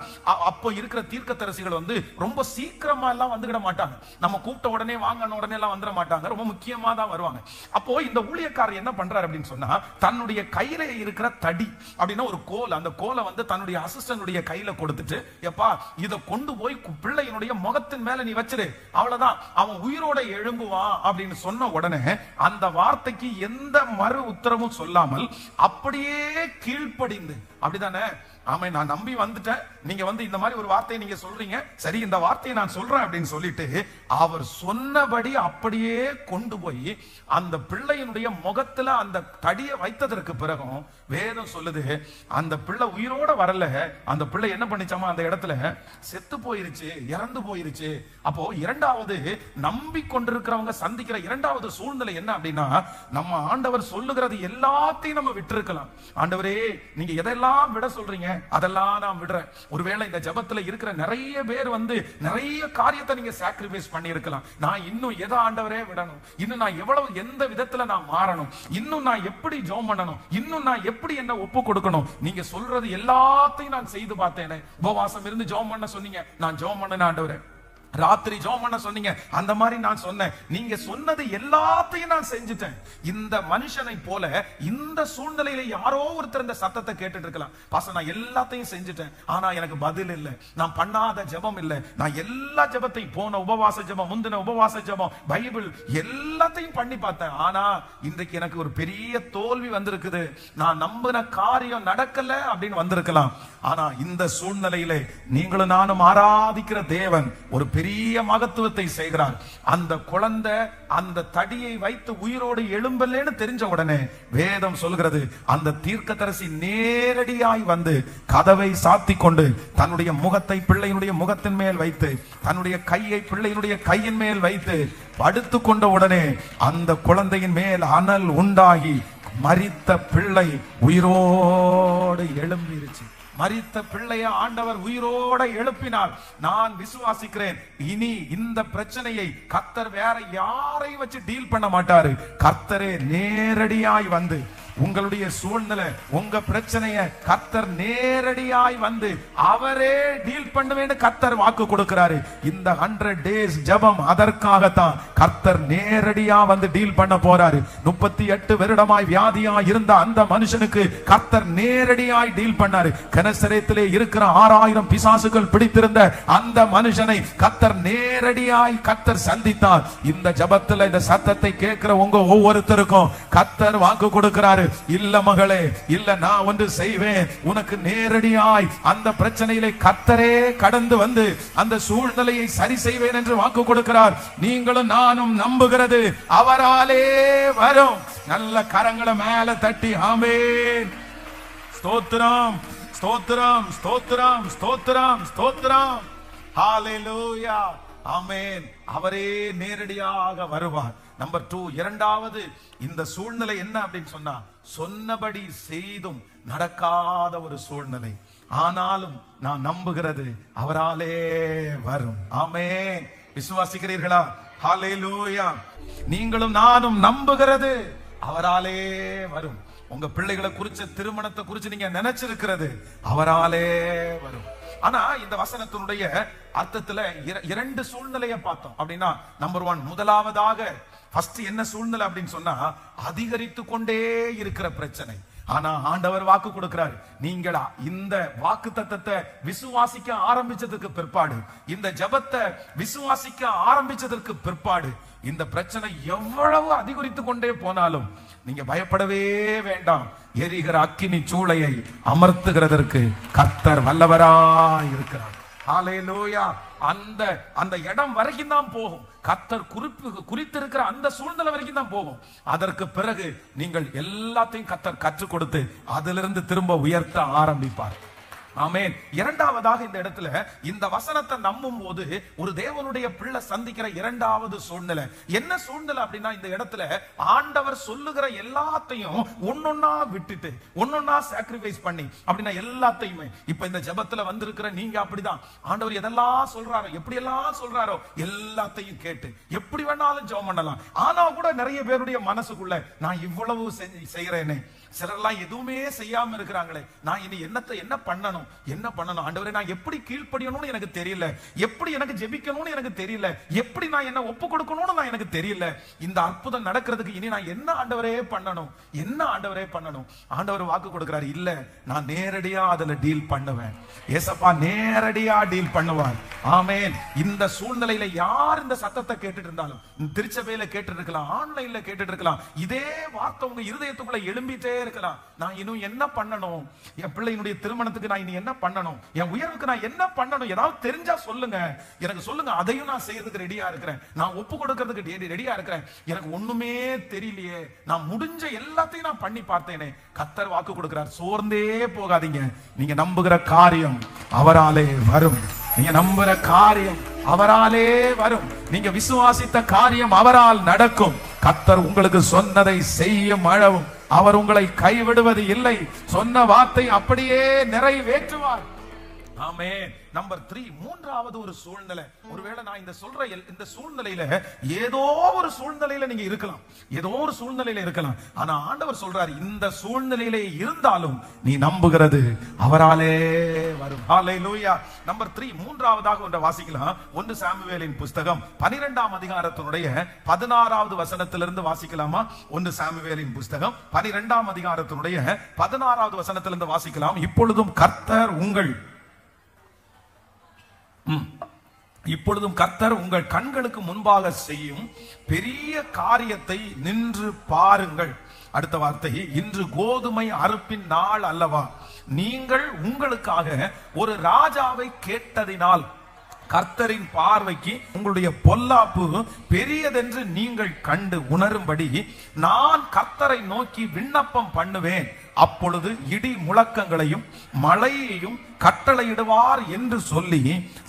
அப்போ இருக்கிற தீர்க்கதரிசிகள் வந்து ரொம்ப சீக்கிரமா எல்லாம் வந்துவிட மாட்டாங்க. நம்ம கூப்பிட்ட உடனே வாங்கன உடனே எல்லாம் வந்துட மாட்டாங்க, ரொம்ப முக்கியமா தான் வருவாங்க. அப்போ இந்த ஊழியக்காரர் என்ன பண்றாரு அப்படின்னு சொன்னா, தன்னுடைய கையில இருக்கிற தடி அப்படின்னா ஒரு கோல், அந்த கோலை வந்து தன்னுடைய அசிஸ்டன்ட் கையில கொடுத்துட்டு, எப்பா இத கொண்டு போய் பிள்ளையினுடைய முகத்தின் மேல நீ வச்சிரு, அவ்வளவுதான் அவன் உயிரோட எழும்புவான் அப்படின்னு சொன்ன உடனே அந்த வார்த்தைக்கு எந்த மறு உத்தரவும் சொல்லாமல் அப்படியே கீழ்ப்படிந்து, அப்படிதானே ஆமா நான் நம்பி வந்துட்டேன், நீங்க வந்து இந்த மாதிரி ஒரு வார்த்தையை நீங்க சொல்றீங்க, சரி இந்த வார்த்தையை நான் சொல்றேன் அப்படின்னு சொல்லிட்டு அவர் சொன்னபடி அப்படியே கொண்டு போய் அந்த பிள்ளையினுடைய முகத்துல அந்த தடியை வைத்ததற்கு பிறகும் வேதம் சொல்லுது அந்த பிள்ளை உயிரோட வரல. அந்த பிள்ளை என்ன பண்ணிச்சாமா, அந்த இடத்துல செத்து போயிருச்சு, இறந்து போயிருச்சு. அப்போ இரண்டாவது நம்பி கொண்டிருக்கிறவங்க சந்திக்கிற இரண்டாவது சூழ்நிலை என்ன அப்படின்னா, நம்ம ஆண்டவர் சொல்லுகிறது எல்லாத்தையும் நம்ம விட்டுருக்கலாம். ஆண்டவரே நீங்க எதெல்லாம் விட சொல்றீங்க அதெல்லாம் நான் விடுறேன். ஒருவேளை இந்த ஜெபத்துல இருக்கிற நிறைய பேர் வந்து நிறைய காரியத்தை நீங்க சாக்ரிஃபைஸ் பண்ணி இருக்கலாம். நான் இன்னும் எதை ஆண்டவரே விடணும், இன்னும் நான் எவ்வளவு எந்த விதத்துல நான் மாறணும், இன்னும் நான் எப்படி ஜெபம் பண்ணணும், இன்னும் நான் எப்படி என்ன ஒப்பு கொடுக்கணும், நீங்க சொல்றது எல்லாத்தையும் நான் செய்து பார்த்தேனே. உபவாசம் இருந்து ஜெபம் பண்ண சொன்னீங்க, நான் ஜெபம் பண்ணேன் ஆண்டவரே. ராத்திரி ஜெபம் பண்ண சொன்னீங்க, அந்த மாதிரி நான் சொன்னேன். நீங்க சொன்னது எல்லாத்தையும் நான் செஞ்சுட்டேன். இந்த மனுஷனை போல இந்த சூழ்நிலையில யாரோ ஒருத்தர் இந்த சத்தத்தை கேட்டுட்டு இருக்கலாம், பாஸ்டர் நான் எல்லாத்தையும் செஞ்சுட்டேன், ஆனா எனக்கு பதில் இல்லை, நான் பண்ணாத ஜெபம் இல்லை, நான் எல்லா ஜெபத்தையும் போன உபவாச ஜெபம், முந்தின உபவாச ஜெபம், பைபிள் எல்லாத்தையும் பண்ணி பார்த்தேன், ஆனா இன்றைக்கு எனக்கு ஒரு பெரிய தோல்வி வந்திருக்குது, நான் நம்பின காரியம் நடக்கல அப்படின்னு வந்திருக்கலாம். ஆனா இந்த சூழ்நிலையிலே நீங்களும் நானும் ஆராதிக்கிற தேவன் ஒரு பெரிய மகத்துவத்தை செய்கிறார். அந்த குழந்தை அந்த தடியை வைத்து உயிரோடு எழும்பலேன்னு தெரிஞ்ச உடனே வேதம் சொல்கிறது, அந்த தீர்க்கதரிசி நேரடியாய் வந்து கதவை சாத்தி கொண்டு தன்னுடைய முகத்தை பிள்ளையினுடைய முகத்தின் மேல் வைத்து தன்னுடைய கையை பிள்ளையினுடைய கையின் மேல் வைத்து படுத்து கொண்ட உடனே அந்த குழந்தையின் மேல் அனல் உண்டாகி மரித்த பிள்ளை உயிரோடு எழும்பிருச்சு. மரித்த பிள்ளைய ஆண்டவர் உயிரோட எழுப்பினார். நான் விசுவாசிக்கிறேன், இனி இந்த பிரச்சனையை கர்த்தர் வேற யாரை வச்சு டீல் பண்ண மாட்டாரு. கர்த்தரே நேரடியாய் வந்து உங்களுடைய சூழ்நிலை, உங்க பிரச்சனைய கர்த்தர் நேரடியாய் வந்து அவரே டீல் பண்ணுவேன்னு கர்த்தர் வாக்கு கொடுக்கிறாரு. இந்த 100 days ஜெபம் அதற்காகத்தான். கர்த்தர் நேரடியா வந்து டீல் பண்ண போறாரு. 38 வருடமாய் வியாதியா இருந்த அந்த மனுஷனுக்கு கர்த்தர் நேரடியாய் டீல் பண்ணாரு. கனசரேத்திலே இருக்கிற 6000 பிசாசுகள் பிடித்திருந்த அந்த மனுஷனை கர்த்தர் நேரடியாய் கர்த்தர் சந்தித்தார். இந்த ஜெபத்துல இந்த சத்தத்தை கேட்கிற உங்க ஒவ்வொருத்தருக்கும் கர்த்தர் வாக்கு கொடுக்கிறாரு. இல்ல மகளே, இல்ல நான் ஒன்று செய்வேன், உனக்கு நேரடியாய் அந்த பிரச்சனையிலே கர்த்தரே கடந்து வந்து அந்த சூழ்நிலையை சரி செய்வேன் என்று வாக்கு கொடுக்கிறார். நீங்களும் நானும் நம்புகிறது அவராலே வரும். நல்ல கரங்களை மேல தட்டி ஆமென். ஸ்தோத்திரம், ஸ்தோத்திரம், ஸ்தோத்திரம், ஸ்தோத்திரம், ஸ்தோத்திரம். ஹalleluya, ஆமென். அவரே நேரடியாக வருவார். நம்பர் 2, இரண்டாவது, இந்த சூழ்நிலை என்ன அப்படின்னு சொன்னா, சொன்னபடி செய்தும் நடக்காத ஒரு சூழ்நிலை. ஆனாலும் நான் நம்புகிறது அவராலே வரும். ஆமென். விசுவாசிக்கிறீர்களா? ஹalleluya. நீங்களும் நானும் நம்புகிறது அவராலே வரும். உங்க பிள்ளைகளை குறிச்ச, திருமணத்தை குறிச்சு நீங்க நினைச்சிருக்கிறது அவராலே வரும். ஆனா இந்த வசனத்தினுடைய அர்த்தத்துல 2 சூழ்நிலையை பார்த்தோம். அப்படின்னா நம்பர் 1, முதலாவதாக ஃபர்ஸ்ட் என்ன சூழ்நிலை அப்படின்னு சொன்னா, அதிகரித்து கொண்டே இருக்கிற பிரச்சனை. ஆனா ஆண்டவர் வாக்கு கொடுக்கிறார். நீங்கள் இந்த வாக்கு தத்தத்தை விசுவாசிக்க ஆரம்பிச்சதுக்கு பிற்பாடு, இந்த ஜெபத்தை விசுவாசிக்க ஆரம்பிச்சதற்கு பிற்பாடு, இந்த பிரச்சனை எவ்வளவு அதிகரித்து கொண்டே போனாலும் நீங்க பயப்படவே வேண்டாம். எரிகிற அக்கினி சூளையை அமர்த்துகிறதற்கு கர்த்தர் வல்லவராய் இருக்கிறார். ஹalleluya. அந்த இடம் வரைக்கும் தான் போகும். கர்த்தர் குறித்திருக்கிற அந்த சூழ்நிலை வரைக்கும் தான் போகும். அதற்கு பிறகு நீங்கள் எல்லாத்தையும் கர்த்தர் கற்றுக் கொடுத்து அதிலிருந்து திரும்ப உயர்த்த ஆரம்பிப்பார். ஆமென். இரண்டாவதாக இந்த இடத்துல இந்த வசனத்தை நம்பும் போது ஒரு தேவனுடைய பிள்ளை சந்திக்கிற இரண்டாவது சூழ்நிலை என்ன சூழ்நிலை அப்படின்னா, இந்த இடத்துல ஆண்டவர் சொல்லுகிற எல்லாத்தையும் ஒன்னொன்னா விட்டுட்டு, ஒன்னொன்னா சாக்ரிஃபைஸ் பண்ணி, அப்படின்னா எல்லாத்தையுமே இப்ப இந்த ஜெபத்துல வந்திருக்கிற நீங்க அப்படிதான். ஆண்டவர் எதெல்லாம் சொல்றாரோ, எப்படி எல்லாம் சொல்றாரோ எல்லாத்தையும் கேட்டு எப்படி வேணாலும் ஜெபம் பண்ணலாம். ஆனா கூட நிறைய பேருடைய மனசுக்குள்ள, நான் இவ்வளவு செய்யறேனே, சிலர்லாம் எதுவுமே செய்யாம இருக்கிறாங்களே, நான் இனி என்ன பண்ணணும், என்ன பண்ணணும் ஆண்டவரே, நான் எப்படி கீழ்ப்படியணும்னு எனக்கு தெரியல, எப்படி எனக்கு ஜெபிக்கணும்னு எனக்கு தெரியல, எப்படி நான் என்ன ஒப்பு கொடுக்கணும்னு நான் எனக்கு தெரியல, இந்த அற்புதம் நடக்கிறதுக்கு இனி நான் என்ன ஆண்டவரே பண்ணணும், என்ன ஆண்டவரே பண்ணணும். ஆண்டவர் வாக்கு கொடுக்கிறார், இல்ல நான் நேரடியா அதுல டீல் பண்ணுவேன். ஏசப்பா நேரடியா டீல் பண்ணுவார். ஆமென். இந்த சூழ்நிலையில யார் இந்த சத்தத்தை கேட்டுட்டு இருந்தாலும், திருச்சபையில கேட்டுட்டு இருக்கலாம், ஆன்லைன்ல கேட்டுட்டு இருக்கலாம், இதே வார்த்தை உங்க இருதயத்துக்குள்ள எழும்பிட்டே இருக்கலாம். நான் இன்னும் என்ன பண்ணணும், என் பிள்ளையினுடைய திருமணத்துக்கு நான் இனி என்ன பண்ணணும், என் உயர்வுக்கு நான் என்ன பண்ணணும், ஏதாவது தெரிஞ்சா சொல்லுங்க, எனக்கு சொல்லுங்க, அதையும் நான் செய்யறதுக்கு ரெடியா இருக்கிறேன், நான் ஒப்பு கொடுக்கிறதுக்கு ரெடியா இருக்கிறேன். எனக்கு ஒண்ணுமே தெரியலையே, நான் முடிஞ்ச எல்லாத்தையும் நான் பண்ணி பார்த்தேனே. கர்த்தர் வாக்கு கொடுக்கிறார், சோர்ந்தே போகாதீங்க. நீங்க நம்புகிற காரியம் அவராலே வரும். நீங்க நம்புற காரியம் அவராலே வரும். நீங்க விசுவாசித்த காரியம் அவரால் நடக்கும். கர்த்தர் உங்களுக்கு சொன்னதை செய்யும் அளவும் அவர் உங்களை கைவிடுவது இல்லை. சொன்ன வார்த்தை அப்படியே நிறைவேற்றுவார். ஆமென். நம்பர் 3, மூன்றாவது ஒரு சூழ்நிலை. ஒருவேளை நான் இந்த சொல்ற இந்த சூழ்நிலையில ஏதோ ஒரு சூழ்நிலையில நீங்க இருக்கலாம், ஏதோ ஒரு சூழ்நிலையில இருக்கலாம். ஆனா ஆண்டவர் சொல்றாரு, இந்த சூழ்நிலையிலே இருந்தாலும் நீ நம்புகிறது அவராலே வரும். ஹalleluya. நம்பர் 3, மூன்றாவதாக ஒன்றை வாசிக்கலாம். 1 சாமுவேலின் புஸ்தகம் 12ஆம் அதிகாரத்தினுடைய 16வது வசனத்திலிருந்து வாசிக்கலாமா? 1 சாமுவேலின் புஸ்தகம் 12ஆம் அதிகாரத்தினுடைய 16வது வசனத்திலிருந்து வாசிக்கலாம். இப்பொழுதும் கர்த்தர் உங்கள் கண்களுக்கு முன்பாக செய்யும் பெரிய காரியத்தை நின்று பாருங்கள். அடுத்த வார்த்தை, இன்று கோதுமை அறுப்பின் நாள் அல்லவா? நீங்கள் உங்களுக்காக ஒரு ராஜாவை கேட்டதினால் கர்த்தரின் பார்வைக்கு உங்களுடைய பொல்லாப்பு பெரியதென்று நீங்கள் கண்டு உணரும்படி நான் கர்த்தரை நோக்கி விண்ணப்பம் பண்ணுவேன். அப்பொழுது இடி முழக்கங்களையும் மழையையும் கட்டளையிடுவார் என்று சொல்லி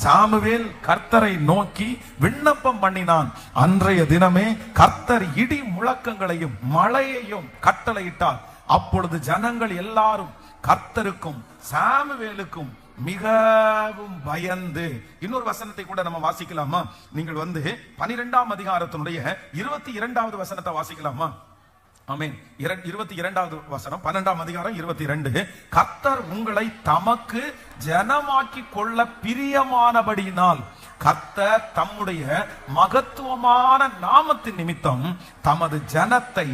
சாமுவேல் கர்த்தரை நோக்கி விண்ணப்பம் பண்ணினான். அன்றைய தினமே கர்த்தர் இடி முழக்கங்களையும் மழையையும் கட்டளையிட்டார். அப்பொழுது ஜனங்கள் எல்லாரும் கர்த்தருக்கும் சாமுவேலுக்கும் மிகவும் பயந்து. இன்னொரு வசனத்தை கூட நம்ம வாசிக்கலாமா? நீங்கள் 12ஆம் அதிகாரத்தினுடைய 22வது வசனத்தை வாசிக்கலாமா? ஆமென். 22வது வசனம், 12ஆம் அதிகாரம் 22. கர்த்தர் உங்களை தமக்கு ஜனமாக்கி கொள்ள பிரியமானபடியினால் கர்த்தர் தம்முடைய மகத்துவமான நாமத்தின் நிமித்தம் தமது ஜனத்தை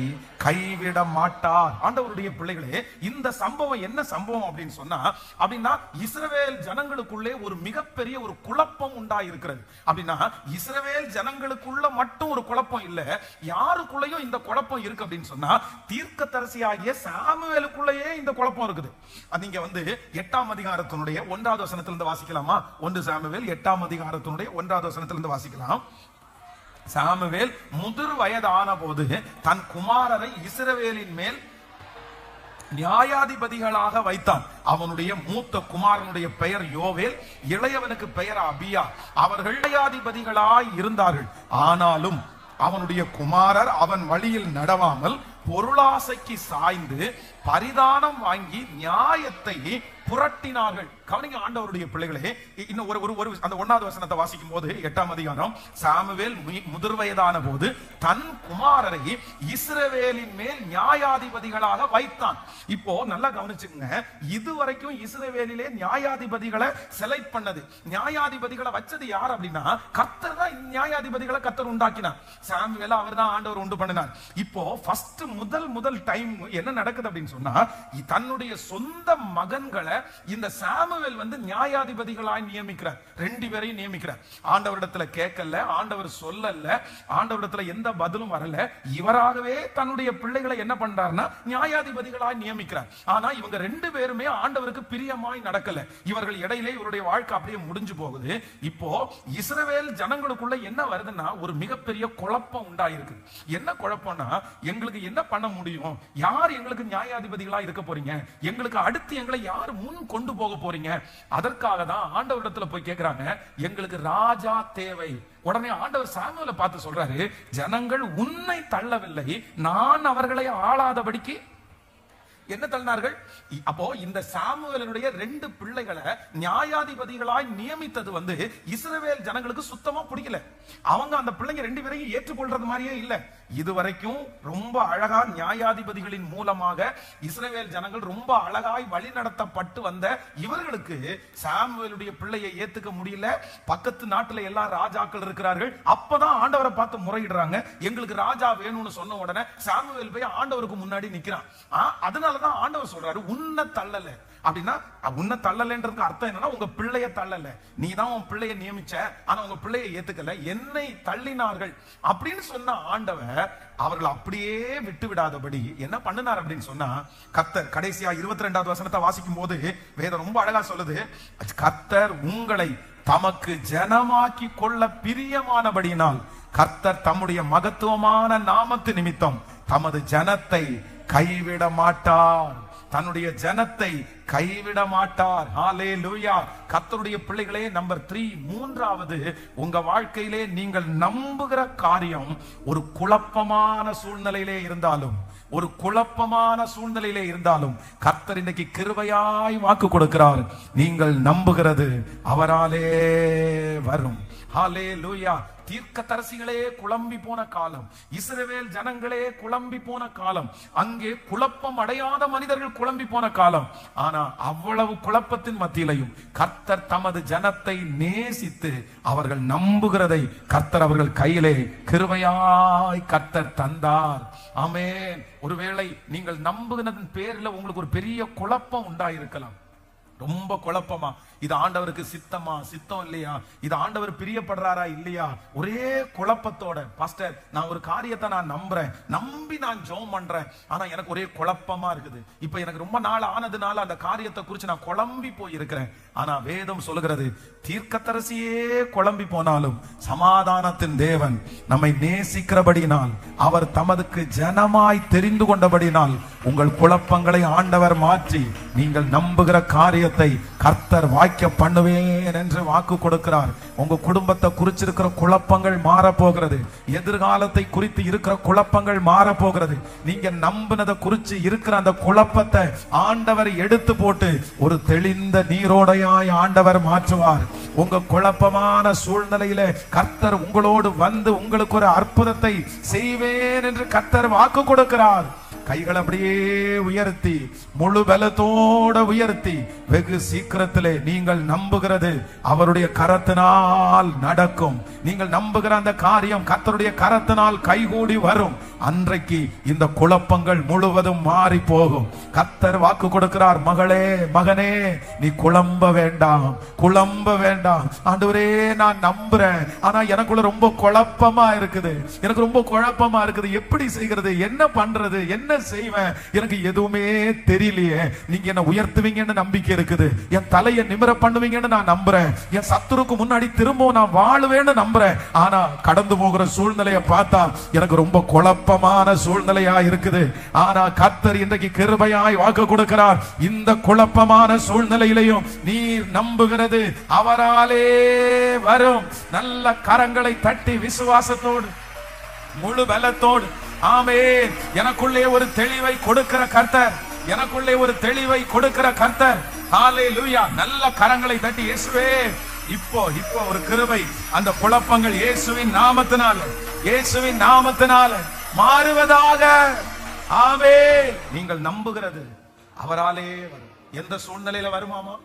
கைவிட மாட்டார். ஆண்டவருடைய பிள்ளைகளே, இந்த சம்பவம் என்ன சம்பவம் அப்படின்னு சொன்னா, அப்படின்னா இஸ்ரவேல் ஜனங்களுக்குள்ளே ஒரு மிகப்பெரிய ஒரு குழப்பம் உண்டாயிருக்கிறது. அப்படின்னா இஸ்ரவேல் ஜனங்களுக்குள்ள மட்டும் ஒரு குழப்பம் இல்ல, யாருக்குள்ளேயும் இந்த குழப்பம் இருக்கு அப்படின்னு சொன்னா தீர்க்கதரிசியாகிய சாமுவேலுக்குள்ளேயே இந்த குழப்பம் இருக்குது. நீங்க 8ஆம் அதிகாரத்தினுடைய 1வது வசனத்திலிருந்து வாசிக்கலாமா? 1 சாமுவேல் 8ஆம் அதிகாரத்தினுடைய 1வது வசனத்திலிருந்து வாசிக்கலாம். சாமுவேல் முதிர் வயதான போது தன் குமாரரை இஸ்ரவேலின் மேல் நியாயாதிபதிகளாக வைத்தான். அவனுடைய மூத்த குமாரனுடைய பெயர் யோவேல், இளையவனுக்கு பெயர் அபியா. அவர்கள் நியாயாதிபதிகளாய் இருந்தார்கள். ஆனாலும் அவனுடைய குமாரர் அவன் வழியில் நடவாமல் பொருளாசைக்கு சாய்ந்து பரிதானம் வாங்கி நியாயத்தை புரட்டினார்கள். கவனிங்க ஆண்டவருடைய பிள்ளைகளே, இன்னும் ஒரு அந்த 1வது வசனத்தை வாசிக்கும் போது 8ஆம் அதிகாரம், சாமுவேல் முதிர் வயதான போது தன் குமாரரை இஸ்ரவேலின் மேல் நியாயாதிபதிகளாக வைத்தான். இப்போ நல்லா கவனிச்சுங்க, இதுவரைக்கும் இஸ்ரவேலிலே நியாயாதிபதிகளை செலக்ட் பண்ணது, நியாயாதிபதிகளை வச்சது யார் அப்படின்னா கர்த்தர் தான். நியாயாதிபதிகளை கர்த்தர் உண்டாக்கினார். சாமுவேல் அவர் தான் ஆண்டவர் உண்டு பண்ணினார். இப்போ ஃபர்ஸ்ட் முதல் டைம் என்ன நடக்குது அப்படின்னு சொன்னா, தன்னுடைய சொந்த மகன்களை இந்த சாமுவேல் நியாயாதிபதிகளாய் நியமிக்கிறார். 2 பேரையும் நியமிக்கிறார். ஆண்டவரிடத்துல கேட்கல, ஆண்டவர் சொல்லல, ஆண்டவரிடத்துல எந்த பதிலும் வரல. இவராகவே தன்னுடைய பிள்ளைகளை என்ன பண்றாருன்னா நியாயாதிபதிகளாய் நியமிக்கிறார். ஆனா இவங்க 2 பேருமே ஆண்டவருக்கு பிரியமாய் நடக்கல. இவர்கள் இடையிலே இவருடைய வாழ்க்கை அப்படியே முடிஞ்சு போகுது. இப்போ இஸ்ரவேல் ஜனங்களுக்குள்ள என்ன வருதுன்னா ஒரு மிகப்பெரிய குழப்பம் உண்டாயிருக்கு. என்ன குழப்பம்னா, எங்களுக்கு என்ன பண்ண முடியும், யார் எங்களுக்கு நியாயாதிபதிகளா இருக்க போறீங்க, எங்களுக்கு அடுத்து எங்களை யார் முன் கொண்டு போக போறீங்க? அதற்காக தான் ஆண்டவரிடத்துல போய் கேட்கிறாங்க, எங்களுக்கு ராஜா தேவை. உடனே ஆண்டவர் சாமுவேலை பார்த்து சொல்றாரு, ஜனங்கள் உன்னை தள்ளவில்லை, நான் அவர்களை ஆளாதபடிக்கு என்ன தள்ளினார்கள்? அப்போ இந்த சாமுவேலுடைய 2 பிள்ளைகளை நியாயாதிபதிகளாய் நியமித்தது இஸ்ரவேல் ஜனங்களுக்கு சுத்தமா பிடிக்கல. அவங்க அந்த பிள்ளைங்க 2 பேரையும் ஏற்றுக்கொள்றது மாதிரியே இல்ல. இதுவரைக்கும் ரொம்ப அழகா நியாயாதிபதிகளின் மூலமாக இஸ்ரவேல் ஜனங்கள் ரொம்ப அழகாய் வழி நடத்தப்பட்டு வந்த இவர்களுக்கு சாமுவேலுடைய பிள்ளையை ஏத்துக்க முடியல. பக்கத்து நாட்டுல எல்லா ராஜாக்கள் இருக்கிறார்கள். அப்பதான் ஆண்டவரை பார்த்து முறையிடுறாங்க, எங்களுக்கு ராஜா வேணும்னு சொன்ன உடனே சாமுவேல் போய் ஆண்டவருக்கு முன்னாடி நிக்கிறான். அதனால தான் ஆண்டவர் சொல்றாரு, உன்னை தள்ளல. அப்படின்னா உன்னை தள்ளலன்றதுக்கு அர்த்தம் என்னன்னா, உங்க பிள்ளைய தள்ளல, நீ தான் உன் பிள்ளைய நியமிச்ச, ஆனா உங்க பிள்ளைய ஏத்துக்கல, என்னை தள்ளினார்கள் அப்படின்னு சொன்ன ஆண்டவர் அவர்கள் அப்படியே விட்டு விடாதபடி என்ன பண்ணினார் அப்படின்னு சொன்னா, கர்த்தர் கடைசியா 22வது வசனத்தை வாசிக்கும் போது வேதம் ரொம்ப அழகா சொல்லுது, கர்த்தர் உங்களை தமக்கு ஜனமாக்கி கொள்ள பிரியமானபடியினால் கர்த்தர் தம்முடைய மகத்துவமான நாமத்து நிமித்தம் தமது ஜனத்தை கைவிட மாட்டார். தன்னுடைய ஜனத்தை கைவிட மாட்டார். ஹல்லேலூயா. கர்த்தருடைய பிள்ளைகளே, நம்பர் 3, மூன்றாவது, உங்க வாழ்க்கையிலே நீங்கள் நம்புகிற காரியம் ஒரு குழப்பமான சூழ்நிலையிலே இருந்தாலும், ஒரு குழப்பமான சூழ்நிலையிலே இருந்தாலும் கர்த்தர் இன்னைக்கு கிருபையாய் வாக்கு கொடுக்கிறார், நீங்கள் நம்புகிறது அவராலே வரும். ஹல்லேலூயா. தீர்க்கதரிசிகளே குழம்பி போன காலம், இஸ்ரவேல் ஜனங்களே குழம்பி போன காலம், அங்கே குழப்பம் அடையாத மனிதர்கள் குழம்பி போன காலம். ஆனா அவ்வளவு குழப்பத்தின் மத்தியிலையும் கர்த்தர் தமது ஜனத்தை நேசித்து அவர்கள் நம்புகிறதை கர்த்தர் அவர்கள் கையிலே கிருபையாய் கர்த்தர் தந்தார். ஆமென். ஒருவேளை நீங்கள் நம்புகிறதன் பேர்ல உங்களுக்கு ஒரு பெரிய குழப்பம் உண்டாயிருக்கலாம். ரொம்ப குழப்பமா, இது ஆண்டவருக்கு சித்தமா சித்தம் இல்லையா, இது ஆண்டவர் பிரியப்படுறாரா இல்லையா, ஒரே குழப்பத்தோட, பாஸ்டர் நான் ஒரு காரியத்தை நான் நம்புறேன், நம்பி நான் ஜெபம் பண்றேன், ஆனா எனக்கு ஒரே குழப்பமா இருக்குது, இப்ப எனக்கு ரொம்ப நாள் ஆனதுனால அந்த காரியத்தை குறித்து நான் குழம்பி போய் இருக்கிறேன். ஆனா வேதம் சொல்லுகிறது, தீர்க்கதரிசியே குழம்பி போனாலும் சமாதானத்தின் தேவன் நம்மை நேசிக்கிறபடினால், அவர் தமதுக்கு ஜனமாய் தெரிந்து கொண்டபடினால் உங்கள் குழப்பங்களை ஆண்டவர் மாற்றி நீங்கள் நம்புகிற காரியத்தை கர்த்தர் வாய்க்க பண்ணுவேன் என்று வாக்கு கொடுக்கிறார். உங்க குடும்பத்தை குறிச்சிருக்கிற குழப்பங்கள் மாற போகிறது. எதிர்காலத்தை குறித்து இருக்கிற குழப்பங்கள் மாற போகிறது. நீங்க நம்பினதை குறித்து இருக்கிற அந்த குழப்பத்தை ஆண்டவர் எடுத்து போட்டு ஒரு தெளிந்த நீரோடையாய் ஆண்டவர் மாற்றுவார். உங்க குழப்பமான சூழ்நிலையில கர்த்தர் உங்களோடு வந்து உங்களுக்கு ஒரு அற்புதத்தை செய்வேன் என்று கர்த்தர் வாக்கு கொடுக்கிறார். கைகள் அப்படியே உயர்த்தி முழு பலத்தோட உயர்த்தி வெகு சீக்கிரத்திலே நீங்கள் நம்புகிறது அவருடைய கரத்தினால் நடக்கும். நீங்கள் நம்புகிற அந்த காரியம் கர்த்தருடைய கரத்தினால் கைகூடி வரும். அன்றைக்கு இந்த குழப்பங்கள் முழுவதும் மாறி போகும். கர்த்தர் வாக்கு கொடுக்கிறார், மகளே மகனே நீ குழம்ப வேண்டாம், குழம்ப வேண்டாம். ஆண்டவரே நான் நம்புறேன், ஆனா எனக்குள்ள ரொம்ப குழப்பமா இருக்குது, எனக்கு ரொம்ப குழப்பமா இருக்குது, எப்படி செய்கிறது, என்ன பண்றது, என்ன செய்வேன், எனக்கு எதுவுமே தெரியலையே. நீங்க என்ன உயர்த்துவீங்கன்னு நம்பிக்கை இருக்குது, என் தலையை நிமிர பண்ணுவீங்கன்னு நான் நம்புறேன், என் சத்துருக்கு முன்னாடி திரும்ப நான் வாழுவேன்னு நம்புறேன். ஆனா கடந்து போகிற சூழ்நிலையை பார்த்தா எனக்கு ரொம்ப குழப்பமான சூழ்நிலையா இருக்குது. ஆனா கர்த்தர் இன்றைக்கு கிருபையாய் வாக்கு கொடுக்கிறார், இந்த குழப்பமான சூழ்நிலையிலையும் நீ நம்புகிறது அவராலே வரும். நல்ல கரங்களை தட்டி விசுவாசத்தோடு முழு பலத்தோடு ஆமென். எனக்குள்ளே ஒரு தெளிவை கொடுக்கிற கர்த்தர், எனக்குள்ளே ஒரு தெளிவை கொடுக்கிற கர்த்தர். ஹalleluya. நல்ல கரங்களை தட்டி இயேசுவே இப்போ ஒரு கிருபை, அந்த குழப்பங்கள் இயேசுவின் நாமத்தினால, இயேசுவின் நாமத்தினால மாறுவதாக. ஆமென். நீங்கள் நம்புகிறது அவராலே வரும். எந்த சூழ்நிலையில வருமாமா?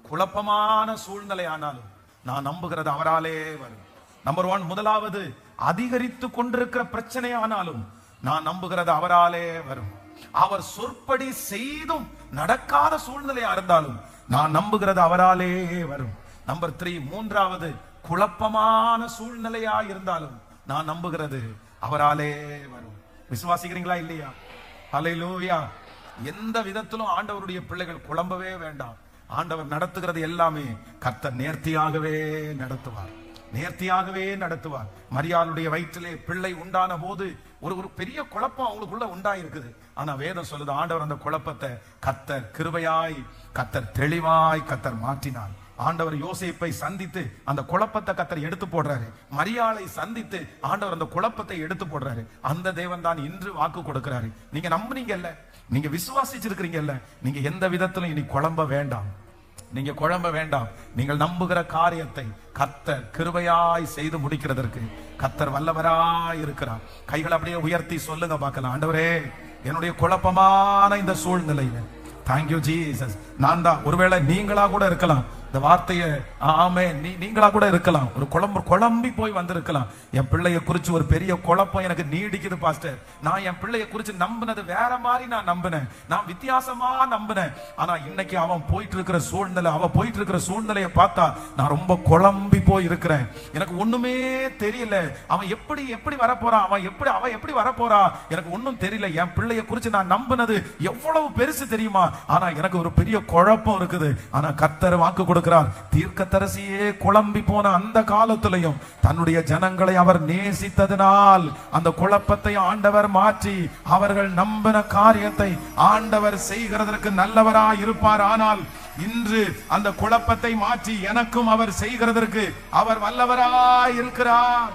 குழப்பமான சூழ்நிலை ஆனாலும் நான் நம்புகிறது அவராலே வரும். நம்பர் 1, முதலாவது அதிகரித்து கொண்டிருக்கிற பிரச்சனை ஆனாலும் நான் நம்புகிறது அவராலே வரும். அவர் சொற்படி செய்தும் நடக்காத சூழ்நிலையா இருந்தாலும் நான் நம்புகிறது அவராலே வரும். நம்பர் 3, மூன்றாவது குழப்பமான சூழ்நிலையா இருந்தாலும் நான் நம்புகிறது அவராலே வரும். விசுவாசிக்கிறீங்களா இல்லையா? ஹல்லேலூயா. எந்த விதத்திலும் ஆண்டவருடைய பிள்ளைகள் குழம்பவே வேண்டாம். ஆண்டவர் நடத்துகிறது எல்லாமே கர்த்தர் நேர்த்தியாகவே நடத்துவார், நேர்த்தியாகவே நடத்துவார். மரியாளுடைய வயிற்றிலே பிள்ளை உண்டான போது ஒரு பெரிய குழப்பம் அவங்களுக்குள்ள உண்டாயிருக்குது. ஆனா வேதம் சொல்லுது, ஆண்டவர் அந்த குழப்பத்தை கர்த்தர் கிருபையாய், கர்த்தர் தெளிவாய் கர்த்தர் மாற்றினார். ஆண்டவர் யோசேப்பை சந்தித்து அந்த குழப்பத்தை கர்த்தர் எடுத்து போடுறாரு. மரியாளை சந்தித்து ஆண்டவர் அந்த குழப்பத்தை எடுத்து போடுறாரு. அந்த தேவன் தான் இன்று வாக்கு கொடுக்கிறாரு. நீங்க நம்புனீங்கல்ல, நீங்க விசுவாசிச்சிருக்கிறீங்கல்ல, நீங்க எந்த விதத்திலும் இனி குழம்ப வேண்டாம், நீங்க குழம்ப வேண்டாம். நீங்கள் நம்புகிற காரியத்தை கர்த்தர் கிருபையாய் செய்து முடிக்கிறதற்கு கர்த்தர் வல்லவராய் இருக்கிறார். கைகளை அப்படியே உயர்த்தி சொல்லுங்க பார்க்கலாம், ஆண்டவரே என்னுடைய குழப்பமான இந்த சூழ்நிலையில தேங்க்யூ ஜீசஸ். நான் தான், ஒருவேளை நீங்களா கூட இருக்கலாம் இந்த வார்த்தையை, ஆமென், நீங்களா கூட இருக்கலாம், ஒரு குழம்பி போய் வந்திருக்கலாம். என் பிள்ளைய குறிச்சு ஒரு பெரிய குழப்பம் எனக்கு நீடிக்குது பாஸ்டர், நான் என் பிள்ளைய குறிச்சு நம்பினது வேற மாதிரி நான் நம்பினேன், நான் வித்தியாசமா நம்பினேன். ஆனா இன்னைக்கு அவன் போயிட்டு இருக்கிற சூழ்நிலை, அவ போயிட்டு இருக்கிற சூழ்நிலையை பார்த்தா நான் ரொம்ப குழம்பி போய் இருக்கிறேன், எனக்கு ஒண்ணுமே தெரியல. அவன் எப்படி வரப்போறான், அவ எப்படி வரப்போறா, எனக்கு ஒண்ணும் தெரியல. என் பிள்ளைய குறிச்சு நான் நம்பினது எவ்வளவு பெருசு தெரியுமா, ஆனா எனக்கு ஒரு பெரிய குழப்பம் இருக்குது. ஆனா கர்த்தர் வாக்கு கொடுக்கிறார், தீர்க்கதரிசியே குழம்பி போன அந்த காலத்திலையும் தன்னுடைய ஜனங்களை அவர் நேசித்ததனால் அந்த குழப்பத்தை ஆண்டவர் மாற்றி அவர்கள் நம்பின காரியத்தை ஆண்டவர் செய்கிறதற்கு நல்லவராய் இருப்பார். ஆனால் இன்று அந்த குழப்பத்தை மாற்றி எனக்கும் அவர் செய்கிறதற்கு அவர் வல்லவராய் இருக்கிறார்,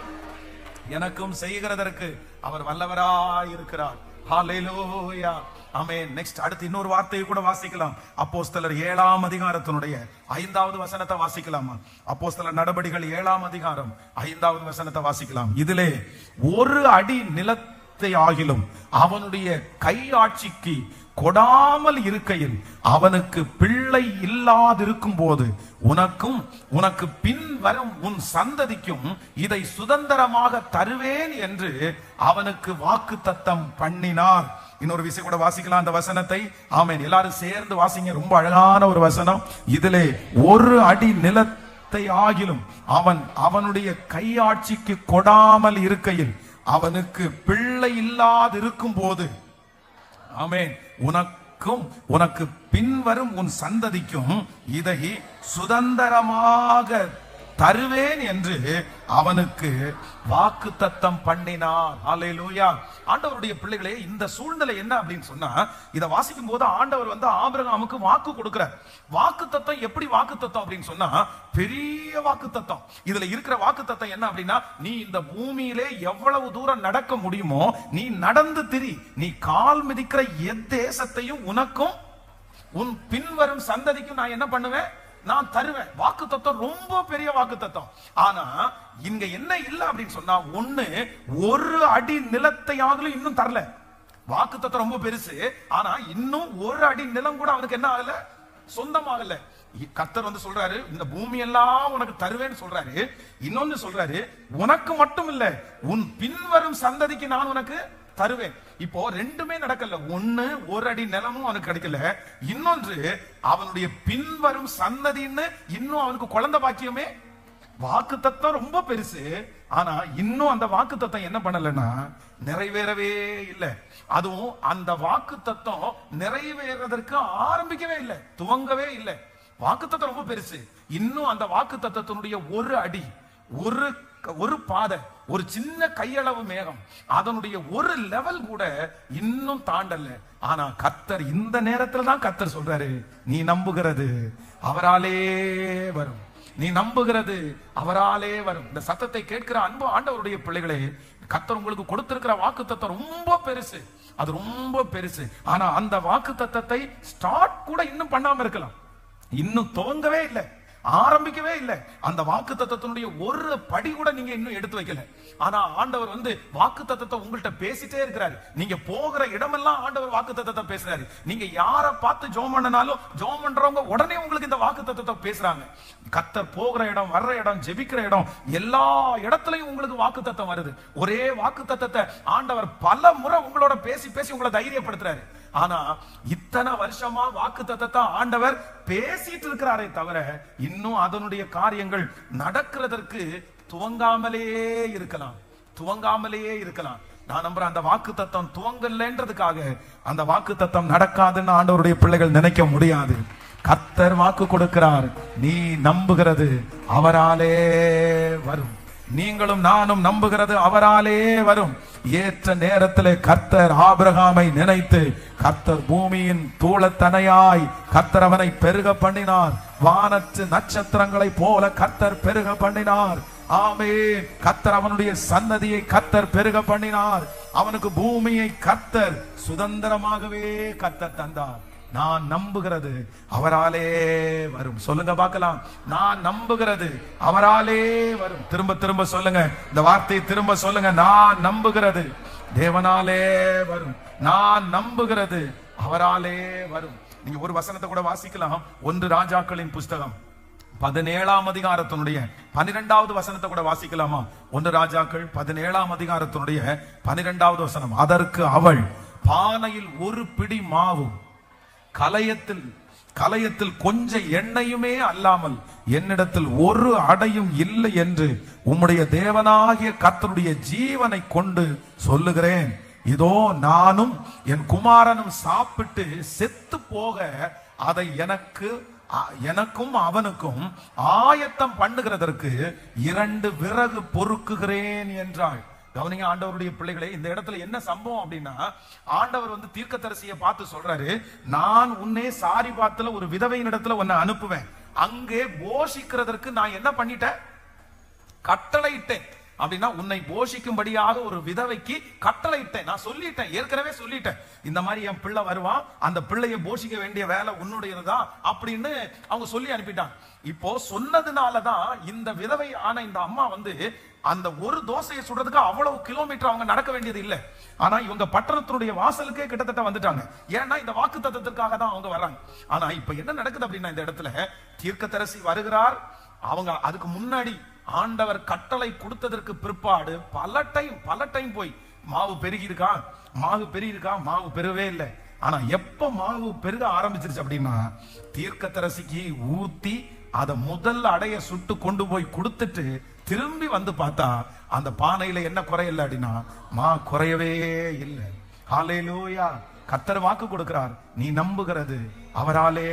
எனக்கும் செய்கிறதற்கு அவர் வல்லவராய் இருக்கிறார். ஹல்லேலூயா. ஆமென். நெக்ஸ்ட் அடுத்து இன்னொரு வார்த்தையை கூட வாசிக்கலாம். அப்போஸ்தலர் 7ஆம் அதிகாரத்தினுடைய 5வது வசனத்தை வாசிக்கலாமா? அப்போஸ்தலர் நடபடிகள் 7ஆம் அதிகாரம் 5வது வசனத்தை வாசிக்கலாம். இதிலே ஒரு அடி நிலத்தை ஆகிலும் அவனுடைய கை ஆட்சிக்கு கொடாமல் இருக்கையில் அவனுக்கு பிள்ளை இல்லாதிருக்கும் போது உனக்கும் உனக்கு பின் வரும் உன் சந்ததிக்கும் இதை சுதந்திரமாக தருவேன் என்று அவனுக்கு வாக்குத்தத்தம் பண்ணினார். இன்னொரு விஷயம் கூட வாசிக்கலாம் அந்த வசனத்தை. ஆமென். எல்லாரும் சேர்ந்து வாசிங்க, ரொம்ப அழகான ஒரு வசனம். இதிலே ஒரு அடி நிலத்தை ஆகிலும் அவனுடைய கையாட்சிக்கு கொடாமல் இருக்கையில் அவனுக்கு பிள்ளை இல்லாதிருக்கும் போது, ஆமென், உனக்கும் உனக்கு பின்வரும் உன் சந்ததிக்கும் இதை சுதந்திரமாக தருவேன் என்று அவனுக்கு வாக்குத்தத்தம் பண்ணினார். ஹல்லேலூயா. ஆண்டவருடைய பிள்ளைகளே, இந்த சூழ்நிலை என்ன அப்படின்னு சொன்னா, இதை வாசிக்கும் போது ஆண்டவர் ஆபிரகாமுக்கு வாக்கு கொடுக்கிறார். வாக்குத்தத்தம் எப்படி வாக்குத்தத்தம் அப்படின்னு சொன்னா, பெரிய வாக்குத்தத்தம். இதுல இருக்கிற வாக்குத்தத்தம் என்ன அப்படின்னா, நீ இந்த பூமியிலே எவ்வளவு தூரம் நடக்க முடியுமோ நீ நடந்து திரி, நீ கால் மிதிக்கிற எத்தேசத்தையும் உனக்கும் உன் பின்வரும் சந்ததிக்கும் நான் என்ன பண்ணுவேன், நான் தருவேன். வாக்கு தத்துவம் ரொம்ப பெரிய வாக்கு தத்துவம். ஆனா இங்க என்ன இல்ல அப்படின்னு சொன்னா, ஒண்ணு ஒரு அடி நிலத்தையாகலும் இன்னும் தரல. வாக்குத்தத்தம் ரொம்ப பெருசு. ஆனா இன்னும் ஒரு அடி நிலம் கூட அவனுக்கு என்ன ஆகல, சொந்தமாகல. கர்த்தர் வந்து சொல்றாரு, இந்த பூமி எல்லாம் உனக்கு தருவேன்னு சொல்றாரு. இன்னொன்னு சொல்றாரு, உனக்கு மட்டும் இல்ல, உன் பின்வரும் சந்ததிக்கு நான் உனக்கு தருவேன். இப்போ ரெண்டுமே நடக்கல. ஒண்ணு, ஒரு அடி நிலமும் அவனுக்கு கிடைக்கல. இன்னொன்று, அவனுடைய பின்வரும் சந்ததின்னு இன்னும் அவனுக்கு குழந்தை பாக்கியமே. வாக்குத்தத்தம் ரொம்ப பெருசு. ஆனா இன்னும் அந்த வாக்குத்தத்தம் என்ன பண்ணலன்னா நிறைவேறவே இல்லை. அதுவும் அந்த வாக்குத்தத்தம் நிறைவேறதற்கு ஆரம்பிக்கவே இல்லை, துவங்கவே இல்லை. வாக்குத்தத்தம் ரொம்ப பெருசு. இன்னும் அந்த வாக்குத்தத்தத்தினுடைய ஒரு அடி, ஒரு பாதை, ஒரு சின்ன கையளவு மேகம், அதனுடைய ஒரு லெவல் கூட இன்னும் தாண்டல. ஆனா கர்த்தர் இந்த நேரத்துல தான் கர்த்தர் சொல்றாரு, நீ நம்புகிறது அவராலே வரும், நீ நம்புகிறது அவராலே வரும். இந்த சத்தத்தை கேட்கிற அன்பு ஆண்டவருடைய பிள்ளைகளே, கர்த்தர் உங்களுக்கு கொடுத்திருக்கிற வாக்குத்தத்தம் ரொம்ப பெருசு, அது ரொம்ப பெருசு. ஆனா அந்த வாக்குத்தத்தத்தை ஸ்டார்ட் கூட இன்னும் பண்ணாம இருக்கலாம், இன்னும் துவங்கவே இல்லை, ஆரம்பிக்கவே இல்லை. அந்த வாக்குத்தத்தத்தினுடைய ஒரு படி கூட நீங்க இன்னும் எடுத்து வைக்கல. ஆனா ஆண்டவர் வந்து வாக்குத்தத்தத்தை உங்கள்கிட்ட பேசிட்டே இருக்கிறாரு. நீங்க போகிற இடமெல்லாம் ஆண்டவர் வாக்குத்தத்தத்தை பேசுறாரு. நீங்க யாரை பார்த்து ஜெபம் பண்ணனாலும் ஜெபம் பண்றவங்க உடனே உங்களுக்கு இந்த வாக்குத்தத்தத்தை பேசுறாங்க. கர்த்தர் போகிற இடம், வர்ற இடம், ஜெபிக்கிற இடம், எல்லா இடத்துலயும் உங்களுக்கு வாக்குத்தத்தம் வருது. ஒரே வாக்குத்தத்தத்தை ஆண்டவர் பல முறை உங்களோட பேசி பேசி உங்களை தைரியப்படுத்துறாரு. ஆனா இத்தனை வருஷமா வாக்குத்தத்தத்தை ஆண்டவர் பேசிட்டு இருக்கிறாரே தவிர இன்னும் அதனுடைய காரியங்கள் நடக்கிறதற்கு துவங்காமலே இருக்கலாம், துவங்காமலே இருக்கலாம். நான் நம்புறேன் அந்த வாக்குத்தத்தம் துவங்கலன்றதுக்காக அந்த வாக்குத்தத்தம் நடக்காதுன்னு ஆண்டவருடைய பிள்ளைகள் நினைக்க முடியாது. கர்த்தர் வாக்கு கொடுக்கிறார், நீ நம்புகிறது அவராலே வரும். நீங்களும் நானும் நம்புகிறது அவராலே வரும். ஏற்ற நேரத்திலே கர்த்தர் ஆபிரகாமை நினைத்து கர்த்தர் பூமியின் தூளத்தனையாய் கர்த்தர் அவனை பெருக பண்ணினார். வானத்து நட்சத்திரங்களை போல கர்த்தர் பெருக பண்ணினார். ஆமென். கர்த்தர் அவனுடைய சன்னதியை கர்த்தர் பெருக பண்ணினார். அவனுக்கு பூமியை கர்த்தர் சுதந்திரமாகவே கர்த்தர் தந்தார். நான் நம்புகிறது அவராலே வரும். சொல்லுங்க பார்க்கலாம், நான் நம்புகிறது அவராலே வரும். திரும்ப திரும்ப சொல்லுங்க, இந்த வார்த்தையை திரும்ப சொல்லுங்க, நான் நம்புகிறது தேவனாலே வரும், நான் நம்புகிறது அவராலே வரும். நீங்க ஒரு வசனத்தை கூட வாசிக்கலாம். 1 ராஜாக்களின் புஸ்தகம் 17ஆம் அதிகாரத்தினுடைய 12வது வசனத்தை கூட வாசிக்கலாமா? 1 ராஜாக்கள் 17ஆம் அதிகாரத்தினுடைய 12வது வசனம். அதற்கு அவள், பானையில் ஒரு பிடி மாவும் கலயத்தில் கொஞ்சம் எண்ணெயுமே அல்லாமல் என்னிடத்தில் ஒரு அடையும் இல்லை என்று உம்முடைய தேவனாகிய கர்த்தருடைய ஜீவனை கொண்டு சொல்லுகிறேன். இதோ நானும் என் குமாரனும் சாப்பிட்டு செத்து போக அதை எனக்கும் அவனுக்கும் ஆயத்தம் பண்ணுகிறதற்கு 2 விறகு பொறுக்குகிறேன் என்றாள். கவனிங்க ஆண்டவருடைய பிள்ளைகளே, இந்த இடத்துல என்ன சம்பவம் அப்படின்னா, ஆண்டவர் வந்து தீர்க்கதரிசியை பார்த்து சொல்றாரு, நான் உன்னை சாரிபாத்துல ஒரு விதவையின் இடத்துல உன்னை அனுப்புவேன், அங்கே போஷிக்கிறதற்கு நான் என்ன பண்ணிட்டேன், கட்டளையிட்டேன். அப்படின்னா உன்னை போஷிக்கும்படியாக ஒரு விதவைக்கு கட்டளையிட்டேன். நான் சொல்லிட்டேன், ஏற்கனவே சொல்லிட்டேன், இந்த மாதிரி என் பிள்ளை வருவான், அந்த பிள்ளையை போஷிக்க வேண்டிய வேலை உன்னுடையதுதான் அப்படின்னு அவங்க சொல்லி அனுப்பிட்டாங்க. இப்போ சொன்னதுனாலதான் இந்த விதவை ஆன இந்த அம்மா வந்து அந்த ஒரு தோசையை சுடுறதுக்கு அவ்வளவு கிலோமீட்டர் அவங்க நடக்க வேண்டியது இல்லை. ஆனா இவங்க பட்டணத்தினுடைய வாசலுக்கே கிட்டத்தட்ட வந்துட்டாங்க. ஏன்னா இந்த வாக்குத்தத்தத்திற்காக தான் அவங்க வர்றாங்க. ஆனா இப்ப என்ன நடக்குது அப்படின்னா, இந்த இடத்துல தீர்க்கதரிசி வருகிறார். அவங்க அதுக்கு முன்னாடி ஆண்டவர் கட்டளை கொடுத்ததற்கு பிற்பாடு பல டைம் போய் மாவு பெருகி இருக்கா, மாவு பெருகவே இல்லை. ஆனா எப்ப மாவு பெருக ஆரம்பிச்சிருச்சு அப்படின்னா, தீர்க்கதரிசிக்கு ஊத்தி அதை முதல் அடைய சுட்டு கொண்டு போய் கொடுத்துட்டு திரும்பி வந்து பார்த்தா அந்த பானையில என்ன குறையல அப்படின்னா, குறையவே இல்லை. ஹல்லேலூயா. கர்த்தர் வாக்கு கொடுக்கிறார், நீ நம்புகிறது அவராலே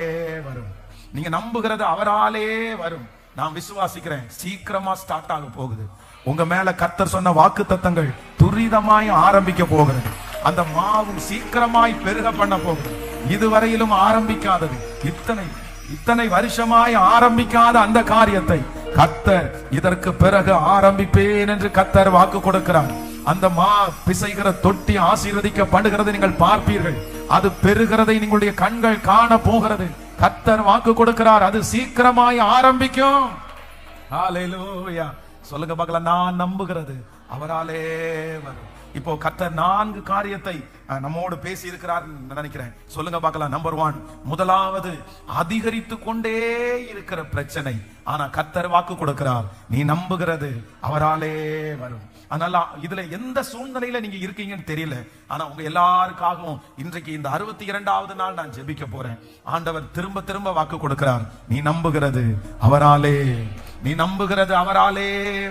வரும், நீங்க நம்புகிறது அவராலே வரும். நான் விசுவாசிக்கிறேன், சீக்கிரமா ஸ்டார்ட் ஆக போகுது. உங்க மேல கர்த்தர் சொன்ன வாக்கு தத்தங்கள் துரிதமாய் ஆரம்பிக்க போகிறது. அந்த மாவு சீக்கிரமாய் பெருக பண்ண போகுது. இதுவரையிலும் ஆரம்பிக்காதது, இத்தனை வருஷமாய் ஆரம்பிக்காத அந்த காரியத்தை கர்த்தர் இதற்கு பிறகு ஆரம்பிப்பேன் என்று கர்த்தர் வாக்கு கொடுக்கிறார். அந்த பிசைகிற தொட்டி ஆசீர்வதிக்கப்படுகிறது நீங்கள் பார்ப்பீர்கள். அது பெருகிறதை நீங்களுடைய கண்கள் காண போகிறது. கர்த்தர் வாக்கு கொடுக்கிறார், அது சீக்கிரமாய் ஆரம்பிக்கும். ஹல்லேலூயா. சொல்லுங்க பார்க்கலாம், நான் நம்புகிறது அவராலே வரும். இப்போ கர்த்தர் 4 காரியத்தை நம்மோடு பேசி இருக்கிறார் நினைக்கிறேன். சொல்லுங்க பார்க்கலாம். நம்பர் 1, முதலாவது அதிகரித்து கொண்டே இருக்கிற பிரச்சனை. ஆனா கர்த்தர் வாக்கு கொடுக்கிறார், நீ நம்புகிறது அவராலே வரும். அதனால இதுல எந்த சூழ்நிலையில நீங்க இருக்கீங்கன்னு தெரியல. ஆனா உங்க எல்லாருக்காகவும் இன்றைக்கு இந்த 62வது நாள் நான் ஜெபிக்க போறேன். ஆண்டவர் திரும்ப திரும்ப வாக்கு கொடுக்கிறார், நீ நம்புகிறது அவராலே, நீ நம்புகிறது அவராலே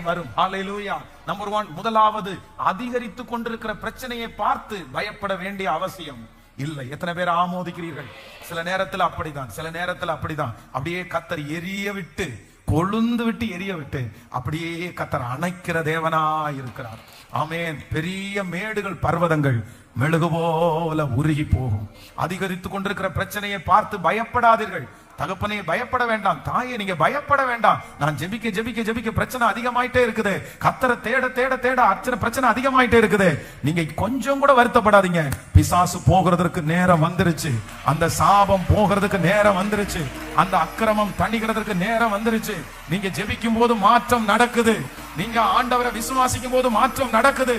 வரும். ஹல்லேலூயா. நம்பர் 1, முதலாவது அதிகரித்து கொண்டிருக்கிற பிரச்சனையை பார்த்து பயப்பட வேண்டிய அவசியம் இல்லை. எத்தனை பேர் ஆமோதிக்கிறீர்கள்? சில நேரத்தில் அப்படிதான், சில நேரத்தில் அப்படிதான். அப்படியே கர்த்தர் எரிய விட்டு, கொழுந்து விட்டு எரிய விட்டு அப்படியே கர்த்தர் அணைக்கிற தேவனாய் இருக்கிறார். ஆமென். பெரிய மேடுகள், பர்வதங்கள் மெழுகு போல உருகி போகும். அதிகரித்து கொண்டிருக்கிற பிரச்சனையை பார்த்து பயப்படாதீர்கள். தகப்பனே பயப்பட வேண்டாம், தாயே நீங்க பயப்பட வேண்டாம். நான் ஜெபிக்க ஜெபிக்க ஜெபிக்க பிரச்சனை அதிகமாயிட்டே இருக்குது. கர்த்தரை தேட தேட தேட பிரச்சனை அதிகமாயிட்டே இருக்குது. நீங்க கொஞ்சம் கூட வருத்தப்படாதீங்க. பிசாசு போகிறதுக்கு நேரம் வந்துருச்சு. அந்த சாபம் போகிறதுக்கு நேரம் வந்துருச்சு. அந்த அக்கிரமம் தணிகிறதுக்கு நேரம் வந்துருச்சு. நீங்க ஜெபிக்கும் போது மாற்றம் நடக்குது. நீங்க ஆண்டவரை விசுவாசிக்கும் போது மாற்றம் நடக்குது.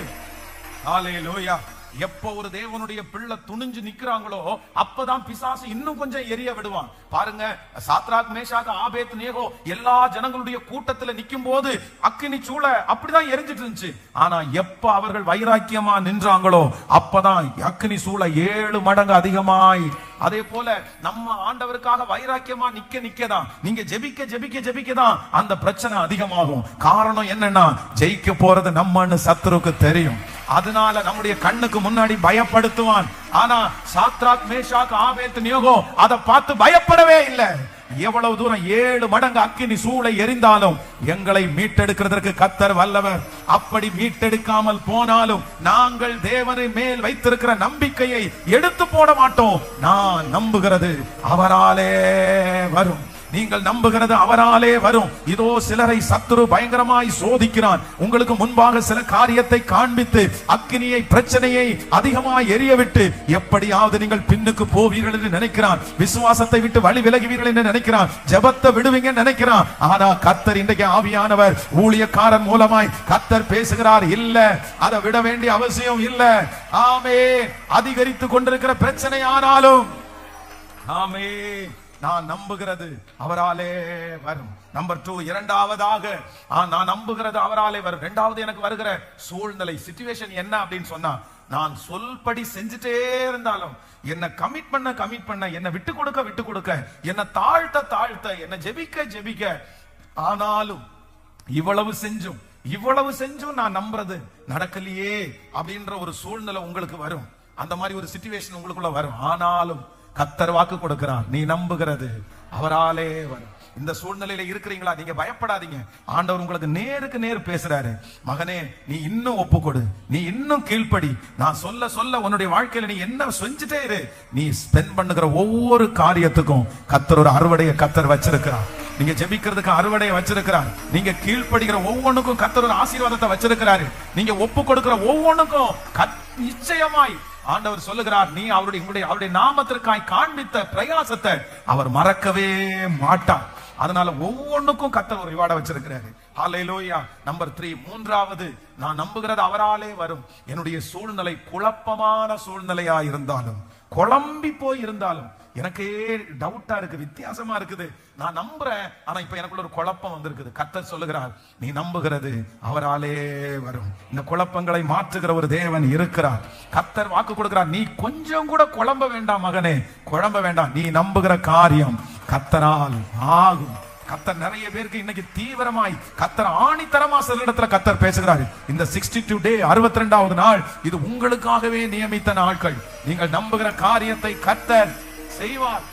ஹல்லேலூயா. எப்போ ஒரு தேவனுடைய பிள்ளை துணிஞ்சு நிக்கிறாங்களோ அப்பதான் பிசாசு இன்னும் கொஞ்சம் எரிய விடுவான். பாருங்க, சாத்ராக், மேஷாக், ஆபேத் நேகோ எல்லா ஜனங்களுடைய கூட்டத்துல நிக்கும் போது அக்கினி சூளை அப்படிதான் எரிஞ்சிட்டு இருந்துச்சு. ஆனா எப்ப அவர்கள் வைராக்கியமா நின்றாங்களோ அப்பதான் அக்கினி சூளை 7 மடங்கு அதிகமாய். அதே போல நம்ம ஆண்டவருக்காக வைராக்கியமா நிக்கதான், நீங்க ஜெபிக்க ஜெபிக்க ஜெபிக்கதான் அந்த பிரச்சனை அதிகமாகும். காரணம் என்னன்னா, ஜெயிக்க போறது நம்மன்னு சத்துருக்கு தெரியும். அதனால நம்முடைய கண்ணுக்கு முன்னாடி பயப்படுத்துவான். ஆனா சாத்ராக், மேஷாக், ஆபேத் நேகோ அதை பார்த்து பயப்படவே இல்லை. எவ்வளவு தூரம் 7 மடங்கு அக்கினி சூளை எரிந்தாலும் எங்களை மீட்டெடுக்கிறதற்கு கர்த்தர் வல்லவர். அப்படி மீட்டெடுக்காமல் போனாலும் நாங்கள் தேவனை மேல் வைத்திருக்கிற நம்பிக்கையை எடுத்து போட மாட்டோம். நான் நம்புகிறது அவராலே வரும். நீங்கள் நம்புகிறது அவராலே வரும். இதோ சிலரை சத்துரு பயங்கரமாய் சோதிக்கிறான். உங்களுக்கு முன்பாக சில காரியத்தை காண்பித்து அக்கினியை, பிரச்சனையை அதிகமாய் எரிய விட்டு எப்படியாவது நீங்கள் பின்னுக்கு போவீர்கள் என்று நினைக்கிறான். விசுவாசத்தை விட்டு வழி விலகுவீர்கள் என்று நினைக்கிறான். ஜெபத்தை விடுவீங்க நினைக்கிறான். ஆனா கர்த்தர் இன்றைக்கு ஆவியானவர் ஊழியக்காரன் மூலமாய் கர்த்தர் பேசுகிறார், இல்ல அதை விட வேண்டிய அவசியம் இல்ல. ஆமென். அதிகரித்து கொண்டிருக்கிற பிரச்சனை ஆனாலும் ஆமென், நான் நம்புகிறது அவராலே வரும். நம்பர் 2, இரண்டாவதாக நான் நம்புகிறது அவராலே வரும். இரண்டாவது எனக்கு வருகிற சூழ்நிலை, சிச்சுவேஷன் என்ன அப்படின்னு சொன்னா, நான் சொல்படி செஞ்சுட்டே இருந்தாலும், என்ன கமிட் பண்ண, என்ன விட்டு கொடுக்க, என்ன தாழ்த்த, என்ன ஜெபிக்க, ஆனாலும் இவ்வளவு செஞ்சும் நான் நம்புறது நடக்கலையே அப்படின்ற ஒரு சூழ்நிலை உங்களுக்கு வரும். அந்த மாதிரி ஒரு சிச்சுவேஷன் உங்களுக்குள்ள வரும். ஆனாலும் கர்த்தர் வாக்கு கொடுக்கிறார், நீ நம்புகிறது அவராலே வரும். இந்த சூழ்நிலையில இருக்கிறீங்களா? நீங்க பயப்படாதீங்க. ஆண்டவர் உங்களுக்கு நேருக்கு நேர் பேசுறாரு. மகனே, நீ இன்னும் ஒப்புக்கொடு, நீ இன்னும் கீழ்ப்படி. நான் சொல்ல உன்னுடைய வாழ்க்கையில நீ என்ன செஞ்சுட்டே இரு. நீ ஸ்பெண்ட் பண்ணுகிற ஒவ்வொரு காரியத்துக்கும் கர்த்தர் ஒரு அறுவடையை கர்த்தர் வச்சிருக்கிறார். நீங்க ஜெபிக்கிறதுக்கு அறுவடையை வச்சிருக்கிறார். நீங்க கீழ்ப்படுகிற ஒவ்வொன்றுக்கும் கர்த்தர் ஒரு ஆசீர்வாதத்தை வச்சிருக்கிறாரு. நீங்க ஒப்பு கொடுக்கிற ஒவ்வொன்றுக்கும் நிச்சயமாய் ஆண்டவர் சொல்லுகிறார், நீ அவருடைய நாமத்திற்காய் காண்பித்த பிரயாசத்தை அவர் மறக்கவே மாட்டார். அதனால ஒவ்வொன்றுக்கும் கர்த்தர் ஒரு ரிவார்டை வச்சிருக்கிறாரு. ஹல்லேலூயா. நம்பர் 3, மூன்றாவது, நான் நம்புகிறது அவராலே வரும். என்னுடைய சூழ்நிலை குழப்பமான சூழ்நிலையா இருந்தாலும், குழம்பி போய் இருந்தாலும், எனக்கே டவுட்டா இருக்கு, வித்தியாசமா இருக்குது, நான் நம்புறேன், ஆனா இப்ப எனக்குள்ள ஒரு குழப்பம் வந்திருக்குது. கர்த்தர் சொல்லுகிறார், நீ நம்புகிறது அவராலே வரும். இந்த குழப்பங்களை மாற்றுகிற ஒரு தேவன் இருக்கிறார். கர்த்தர் வாக்கு கொடுக்கிறார், நீ கொஞ்சம் கூட குழம்ப வேண்டாம் மகனே, குழம்ப வேண்டாம். நீ நம்புகிற காரியம் கர்த்தரால் ஆகும். கர்த்தர் நிறைய பேருக்கு இன்னைக்கு தீவிரமாய் கர்த்தர் ஆணித்தரமா சில இடத்துல கர்த்தர் பேசுகிறார். இந்த 62 டே 62வது நாள் இது உங்களுக்காகவே நியமித்த நாட்கள். நீங்கள் நம்புகிற காரியத்தை கர்த்தர் செய்வார்.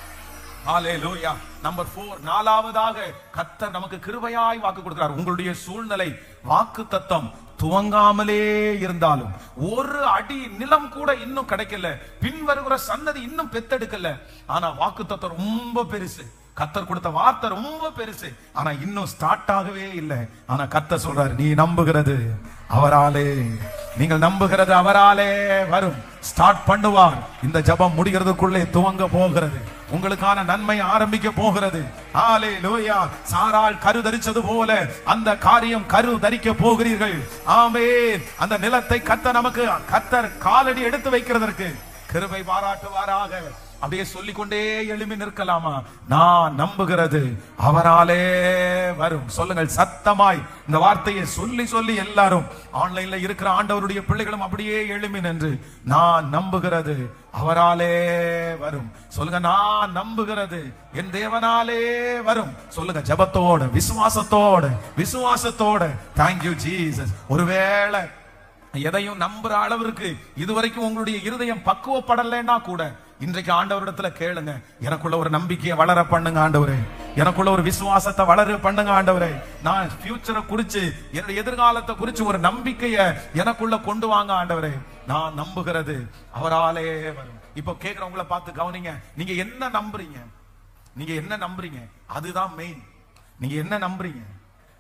ஹல்லேலூயா. நம்பர் 4, நாலாவதாக கர்த்தர் நமக்கு கிருபையாய் வாக்கு கொடுக்கிறார். உங்களுடைய சூழ்நிலை வாக்குத்தத்தம் துவங்காமலே இருந்தாலும், ஒரு அடி நிலம் கூட இன்னும் கிடைக்கல, பின் வருகிற சன்னதி இன்னும் பெத்தெடுக்கல, ஆனா வாக்குத்தத்தம் ரொம்ப பெருசு. கர்த்தர் கொடுத்த வார்த்தை ரொம்ப பெருசு, ஆனா இன்னும் ஸ்டார்ட் ஆகவே இல்லை. ஆனா கர்த்தர் சொல்றாரு, நீ நம்புகிறது அவராலே, நீங்கள் நம்புகிறது அவராலே வரும். ஸ்டார்ட் பண்ணுவார். இந்த ஜெபம் முடிகிறதுக்குள்ளே துவங்க போகிறது. உங்களுக்கான நன்மை ஆரம்பிக்க போகிறது. ஹalleluya. சாராள் கரு தரிச்சது போல அந்த காரியம் கரு தரிக்க போகிறீர்கள். ஆமென். அந்த நிலத்தை கர்த்தர் காலடி எடுத்து வைக்கிறதற்கு கிருபை பாராட்டுவாராக. அப்படியே சொல்லிக்கொண்டே எழுப்பி நிற்கலாமா? நான் நம்புகிறது அவராலே வரும். சொல்லுங்கள் சத்தமாய் இந்த வார்த்தையை சொல்லி சொல்லி எல்லாரும் ஆன்லைன்ல இருக்கிற ஆண்டவருடைய பிள்ளைகளும் அப்படியே எழுப்பி நின்று நான் நம்புகிறது அவராலே வரும். சொல்லுங்க, நான் நம்புகிறது என் தேவனாலே வரும். சொல்லுங்க ஜெபத்தோட விசுவாசத்தோட தேங்க்யூ ஜீசஸ். ஒருவேளை எதையும் நம்புற அளவிற்கு இதுவரைக்கும் உங்களுடைய இருதயம் பக்குவப்படலைன்னா கூட இன்றைக்கு ஆண்டவரிடத்துல கேளுங்க, எனக்குள்ள ஒரு நம்பிக்கையை வளர பண்ணுங்க ஆண்டவரே, எனக்குள்ள ஒரு விசுவாசத்தை வளர பண்ணுங்க ஆண்டவரே. நான் ஃபியூச்சரை குறிச்சு, என்னுடைய எதிர்காலத்தை குறிச்சு ஒரு நம்பிக்கையை எனக்குள்ள கொண்டு வாங்க ஆண்டவரே. நான் நம்புகிறது அவராலே வரும். இப்போ கேட்கிறவங்கள பார்த்து கவனிங்க, நீங்க என்ன நம்புறீங்க? அதுதான் மெயின். நீங்க என்ன நம்புறீங்க?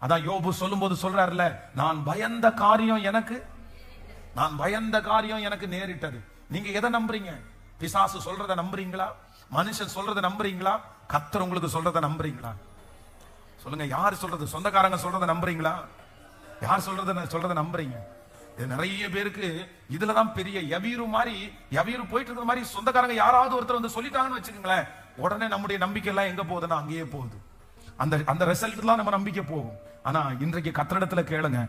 அதான் யோபு சொல்லும் போது சொல்றாருல, நான் பயந்த காரியம் எனக்கு நேரிட்டது. நீங்க எதை நம்புறீங்க? பிசாசு சொல்றத நம்புறீங்களா? மனுஷன் சொல்றத நம்புறீங்களா? கர்த்தர் உங்களுக்கு சொல்றத நம்புறீங்களா? சொல்லுங்க, யார் சொல்றது? சொந்தக்காரங்க சொல்றத நம்புறீங்களா? யார் சொல்றத நம்புறீங்க? நிறைய பேருக்கு இதுலதான் பெரிய யவீரு போயிட்டு இருக்கிற மாதிரி சொந்தக்காரங்க யாராவது ஒருத்தர் வந்து சொல்லிட்டாங்கன்னு வச்சுக்கோங்களேன், உடனே நம்முடைய நம்பிக்கை எல்லாம் எங்க போகுதுன்னா அங்கேயே போகுது. அந்த ரிசல்ட் எல்லாம் நம்ம நம்பிக்கை போகும். ஆனா இன்றைக்கு கர்த்தரிடத்துல கேளுங்க,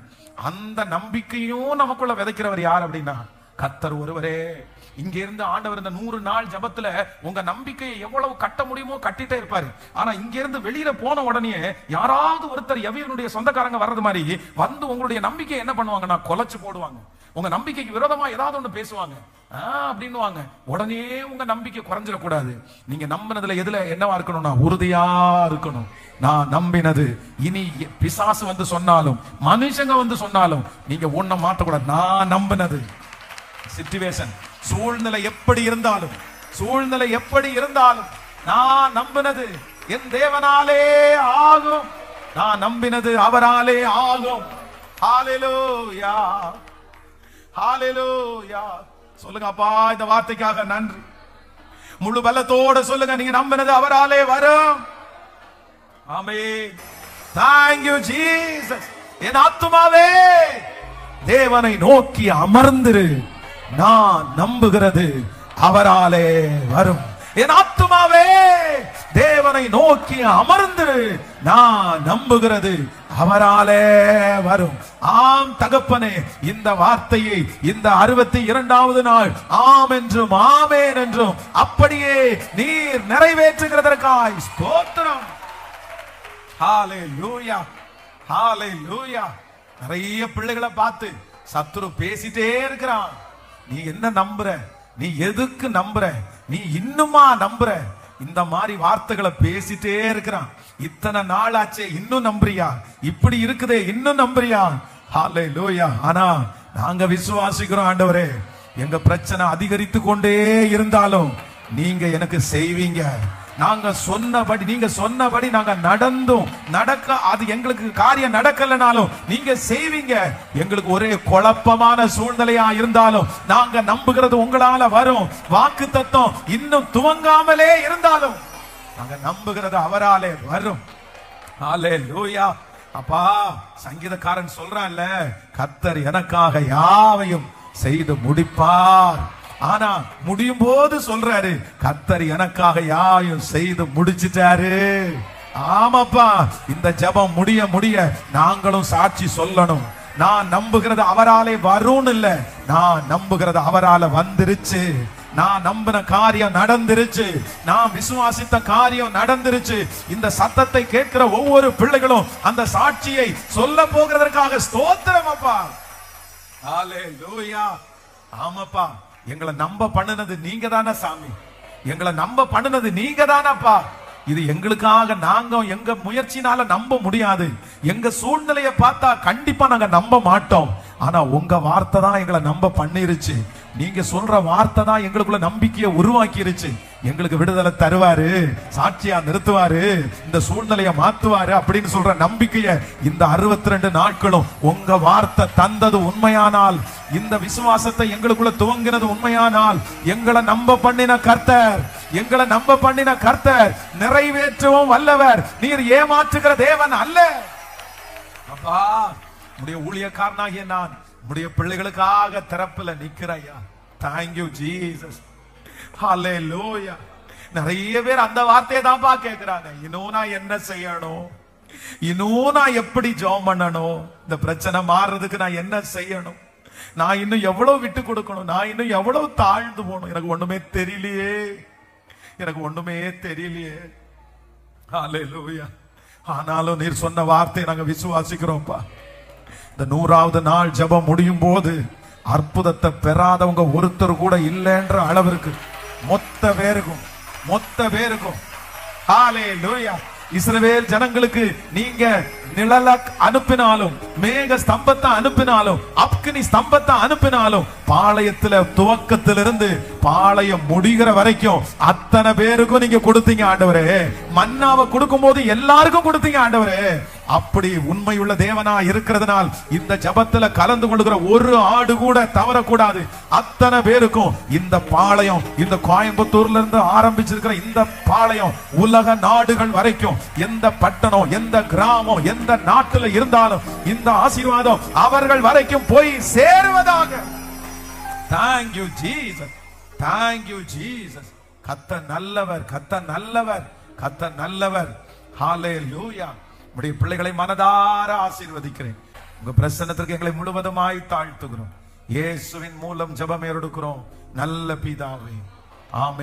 அந்த நம்பிக்கையும் நமக்குள்ள விதைக்கிறவர் யார் அப்படின்னா கர்த்தர் ஒருவரே. இங்க இருந்து ஆண்டவர் இந்த 100 நாள் ஜபத்துல உங்க நம்பிக்கையை எவ்வளவு கட்ட முடியுமோ கட்டிட்டே இருப்பாரு. ஆனா இங்க இருந்து வெளியில போன உடனே யாராவது ஒருத்தர் யவீரனுடைய சொந்தக்காரங்க வர்றது மாதிரி வந்து உங்களுடைய நம்பிக்கையை என்ன பண்ணுவாங்கன்னா கொலைச்சு போடுவாங்க. உங்க நம்பிக்கைக்கு விரோதமா ஏதாவது ஒண்ணு பேசுவாங்க அப்படின்னுவாங்க. உடனே உங்க நம்பிக்கை குறைஞ்சிடக்கூடாது. நீங்க நம்பினதுல எதுல என்னவா இருக்கணும்னா உறுதியா இருக்கணும். நான் நம்பினது, இனி பிசாசு வந்து சொன்னாலும் மனுஷங்க வந்து சொன்னாலும் நீங்க ஒண்ண மாற்றக்கூடாது. நான் நம்பினது, சிச்சுவேஷன் சூழ்நிலை எப்படி இருந்தாலும் நான் நம்பினது என் தேவனாலே ஆகும். நான் நம்பினது அவராலே ஆகும். ஹalleluya, ஹalleluya. சொல்லுங்க அப்பா, இந்த வார்த்தைக்காக நன்றி. முழு பலத்தோட சொல்லுங்க, நீங்க நம்பினது அவராலே வரும். ஆமென். Thank you Jesus. என் ஆத்துமாவே தேவனை நோக்கி அமர்ந்திரு, நான் நம்புகிறது அவராலே வரும். என் ஆத்துமாவே தேவனை நோக்கி அமர்ந்திரு, நான் நம்புகிறது அவராலே வரும். ஆம் தகப்பனே, இந்த வார்த்தையை இந்த 62வது நாள் ஆம் என்றும் ஆமேன் என்றும் அப்படியே நீர் நிறைவேற்றுகிறதற்காய் ஸ்தோத்திரம். ஹalleluya, ஹalleluya. நிறைய பிள்ளைகளை பார்த்து சத்துரு பேசிட்டே இருக்கிறான். நீ என்ன நம்புற? நீ எதுக்கு நம்புற? நீ இன்னுமா நம்புற? இந்த மாதிரி வார்த்தைகளை பேசிட்டே இருக்கிறான். இத்தனை நாள் ஆச்சே, இன்னும் நம்புறியா? இப்படி இருக்குதே, இன்னும் நம்புறியா? ஹalleluya. ஆனா நாங்க விசுவாசிக்கிறோம் ஆண்டவரே, எங்க பிரச்சனை அதிகரித்து கொண்டே இருந்தாலும் நீங்க எனக்கு செய்வீங்க. நீங்க சொன்னபடி நாங்க அது எங்களுக்கு காரியம் நடக்கலனாலும் நீங்க செய்வீங்க. எங்களுக்கு ஒரே குழப்பமான சூழ்நிலையா இருந்தாலும் நாங்க நம்புகிறது உங்களால வரும். வாக்கு தத்தம் இன்னும் துவங்காமலே இருந்தாலும் நாங்க நம்புகிறது அவராலே வரும். ஹalleluya. அப்பா, சங்கீதக்காரன் சொல்றான்ல, கர்த்தர் எனக்காக யாவையும் செய்து முடிப்பார். ஆனா முடியும் போது சொல்றாரு, கர்த்தர் எனக்காக யாவையும் செய்து முடிச்சிட்டாரு. ஆமாப்பா, இந்த ஜெபம் முடிய நாங்களும் சாட்சி சொல்லணும். நான் நம்புகிறது அவராலே வரும் இல்ல, நான் நம்புகிறது அவரால வந்துருச்சு. நான் நம்பின காரியம் நடந்துருச்சு. நான் விசுவாசித்த காரியம் நடந்துருச்சு. இந்த சத்தத்தை கேட்கிற ஒவ்வொரு பிள்ளைகளும் அந்த சாட்சியை சொல்ல போகிறதற்காக ஸ்தோத்திரம் அப்பா. ஹalleluya. ஆமாப்பா, எங்களை நம்ப பண்ணுனது நீங்க தானே சாமி. எங்களை நம்ப பண்ணுனது நீங்க தானப்பா. இது எங்களுக்காக நாங்க எங்க முயற்சினால நம்ப முடியாது. எங்க சூழ்நிலையை பார்த்தா கண்டிப்பா நாங்க நம்ப மாட்டோம். ஆனா உங்க வார்த்தை தான் எங்களை நம்ப பண்ணிருச்சு. நீங்க சொல்ற வார்த்தை தான் எங்களுக்குள்ள நம்பிக்கையை உருவாக்கிருச்சு. எங்களுக்கு விடுதலை தருவாரு, சாட்சியா நிறுத்துவாரு, இந்த சூழ்நிலையை மாத்துவாரு அப்படின்னு சொல்ற நம்பிக்கையை இந்த 62 நாட்களும் உங்க வார்த்தை தந்தது உண்மையானால், இந்த விசுவாசத்தை எங்களுக்குள்ள துவங்கினது உண்மையானால், எங்களை நம்ப பண்ணின கர்த்தர் எங்களை நம்ப பண்ணின கர்த்தர் நிறைவேற்றவும் வல்லவர். நீர் ஏமாற்றுகிற தேவன் அல்ல. அப்பா, உடைய ஊழியக்காரனாகிய நான் உடைய பிள்ளைகளுக்காக திறப்புல நிக்கிறையா. Thank you Jesus. ஹல்லேலூயா. நிறைய பேர் அந்த வார்த்தையை தான்ப்பா கேட்கிறாங்க. இன்னும் நான் என்ன செய்யணும், இன்னும் நான் எப்படி ஜெபம் பண்ணணும், இந்த பிரச்சனை மாறுறதுக்கு நான் என்ன செய்யணும், நான் இன்னும் எவ்வளவு விட்டு கொடுக்கணும், நான் இன்னும் எவ்வளவு தாழ்ந்து போகணும், எனக்கு ஒண்ணுமே தெரியலையே, எனக்கு ஒண்ணுமே தெரியலையே. ஹல்லேலூயா. ஆனாலும் நீர் சொன்ன வார்த்தையை நாங்க விசுவாசிக்கிறோம்ப்பா. இந்த 100வது நாள் ஜெபம் முடியும் போது அற்புதத்தை பெறாதவங்க ஒருத்தர் கூட இல்லைன்ற அளவிற்கு மொத்த பேருக்கும் ஹல்லேலூயா. இஸ்ரவேல் ஜனங்களுக்கு நீங்க நிழல அனுப்பினாலும், மேக ஸ்தம்பத்தை அனுப்பினாலும், அக்னி ஸ்தம்பத்தை அனுப்பினாலும், பாளையத்துல துவக்கத்திலிருந்து பாளையம் முடிகிற வரைக்கும் அத்தனை பேருக்கும் நீங்க கொடுத்தீங்க ஆண்டவரே. மன்னாவை கொடுக்கும் போது எல்லாருக்கும் கொடுத்தீங்க ஆண்டவரே. அப்படி உண்மையுள்ள தேவனா இருக்கிறதுனால் இந்த ஜபத்துல கலந்து கொள்ளுகிற ஒரு ஆடு கூட தவறக்கூடாது. அத்தனை பேருக்கும் இந்த பாளையம், இந்த கோயம்புத்தூர்ல இருந்து ஆரம்பிச்சிருக்கிற இந்த பாளையம் உலக நாடுகள் வரைக்கும், எந்த பட்டணம், எந்த கிராமம், எந்த நாட்டுல இருந்தாலும் இந்த ஆசீர்வாதம் அவர்கள் வரைக்கும் போய் சேருவதாக. Thank you Jesus. Thank you Jesus. கர்த்தர் நல்லவர், கர்த்தர் நல்லவர், கர்த்தர் நல்லவர். ஹல்லேலூயா. உம்முடைய பிள்ளைகளை மனதார ஆசீர்வதிக்கிறேன். உங்க பிரசன்னத்திற்கு எங்களை முழுவதுமாய் தாழ்த்துகிறோம். இயேசுவின் மூலம் ஜெபம் ஏறெடுக்கிறோம் நல்ல பிதாவே. ஆமென்.